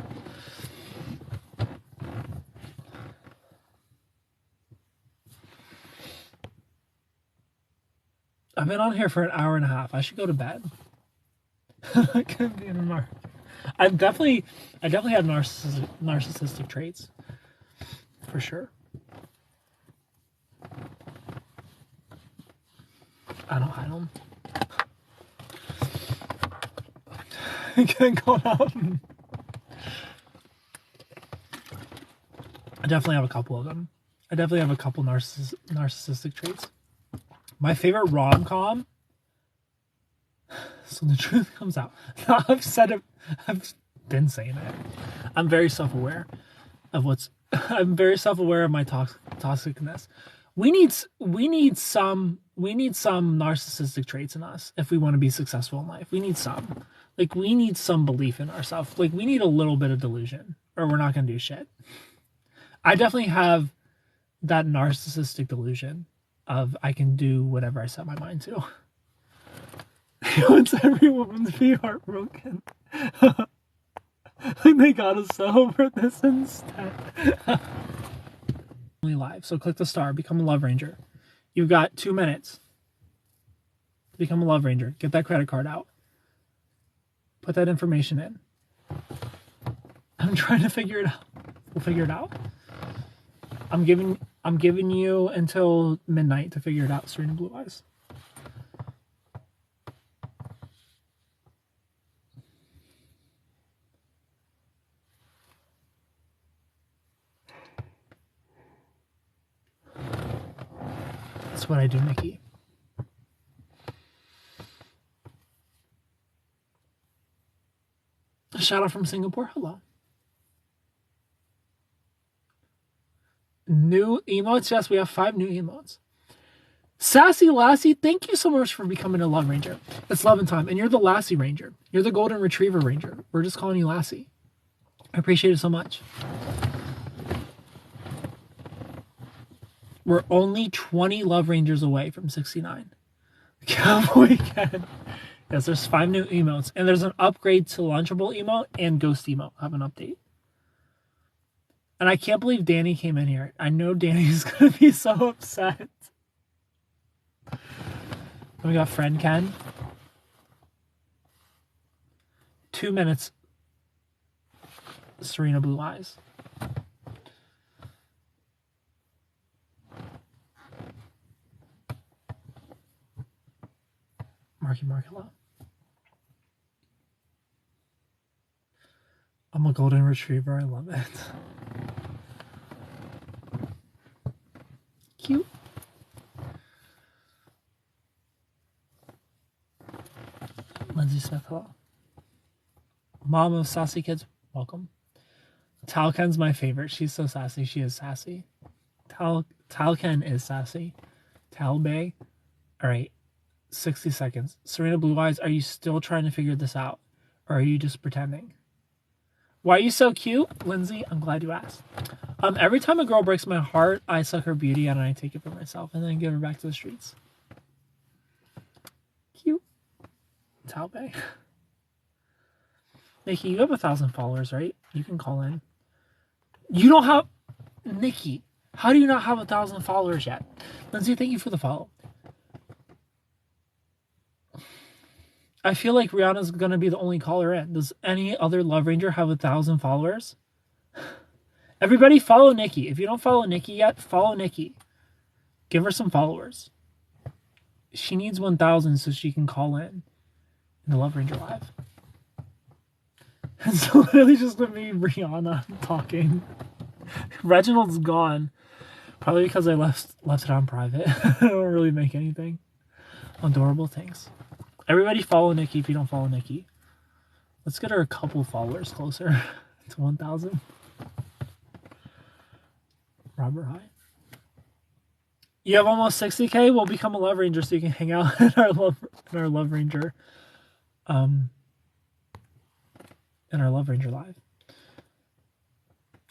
A: I've been on here for an hour and a half. I should go to bed. I could be in a narc. I definitely have narcissistic traits. For sure. I don't hide them. I can't go out. I definitely have a couple of them. I definitely have a couple narcissistic traits. My favorite rom-com. So the truth comes out. I've said it. I've been saying it. I'm very self-aware of what's. I'm very self-aware of my toxicness. We need some narcissistic traits in us if we want to be successful in life. We need some. Like, we need some belief in ourselves. Like, we need a little bit of delusion, or we're not gonna do shit. I definitely have that narcissistic delusion of I can do whatever I set my mind to. He wants every woman to be heartbroken. Like, they got us over this instead. Only live. So click the star. Become a Love Ranger. You've got 2 minutes. Become a Love Ranger. Get that credit card out. Put that information in. I'm trying to figure it out. We'll figure it out. I'm giving you until midnight to figure it out, Serena Blue Eyes. That's what I do, Nikki. A shout out from Singapore. Hello. New emotes. Yes, we have 5 new emotes. Sassy Lassie, thank you so much for becoming a Love Ranger. It's love and time. And you're the Lassie Ranger. You're the Golden Retriever Ranger. We're just calling you Lassie. I appreciate it so much. We're only 20 Love Rangers away from 69. Cowboy Ken. Yes, there's 5 new emotes. And there's an upgrade to Lunchable emote and Ghost emote. I have an update. And I can't believe Danny came in here. I know Danny's going to be so upset. We got friend Ken. 2 minutes. Serena Blue Eyes. Marky Markella. I'm a Golden Retriever. I love it. Cute. Lindsay Smith, hello. Mom of Sassy Kids, welcome. Talken's my favorite. She's so sassy. She is sassy. Talken is sassy. Talbay. All right. 60 seconds. Serena Blue Eyes, are you still trying to figure this out? Or are you just pretending? Why are you so cute? Lindsay, I'm glad you asked. Every time a girl breaks my heart, I suck her beauty out and I take it for myself and then give her back to the streets. Cute. Talbay. Nikki, you have 1,000 followers, right? You can call in. You don't have... Nikki, how do you not have 1,000 followers yet? Lindsay, thank you for the follow. I feel like Rihanna's going to be the only caller in. Does any other Love Ranger have 1,000 followers? Everybody follow Nikki. If you don't follow Nikki yet, follow Nikki. Give her some followers. She needs 1,000 so she can call in the Love Ranger Live. It's literally just going to be Rihanna talking. Reginald's gone. Probably because I left it on private. I don't really make anything. Adorable things. Everybody follow Nikki if you don't follow Nikki. Let's get her a couple followers closer to 1,000. Robert, hi. You have almost 60K? We'll become a Love Ranger so you can hang out in our Love Ranger. In our Love Ranger Live.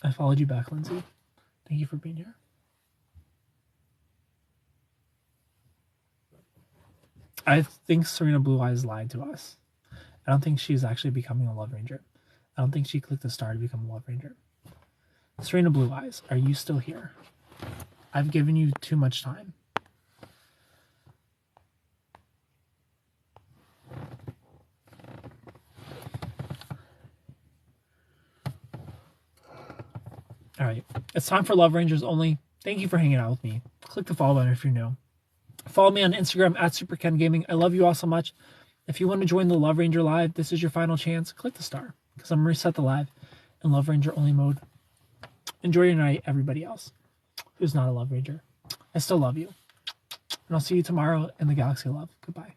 A: I followed you back, Lindsay. Thank you for being here. I think Serena Blue Eyes lied to us. I don't think she's actually becoming a Love Ranger. I don't think she clicked the star to become a Love Ranger. Serena Blue Eyes, are you still here? I've given you too much time. All right, it's time for Love Rangers only. Thank you for hanging out with me. Click the follow button if you're new. Follow me on Instagram at SuperKenGaming. I love you all so much. If you want to join the Love Ranger Live, this is your final chance. Click the star because I'm going to reset the live in Love Ranger only mode. Enjoy your night, everybody else who's not a Love Ranger. I still love you. And I'll see you tomorrow in the Galaxy of Love. Goodbye.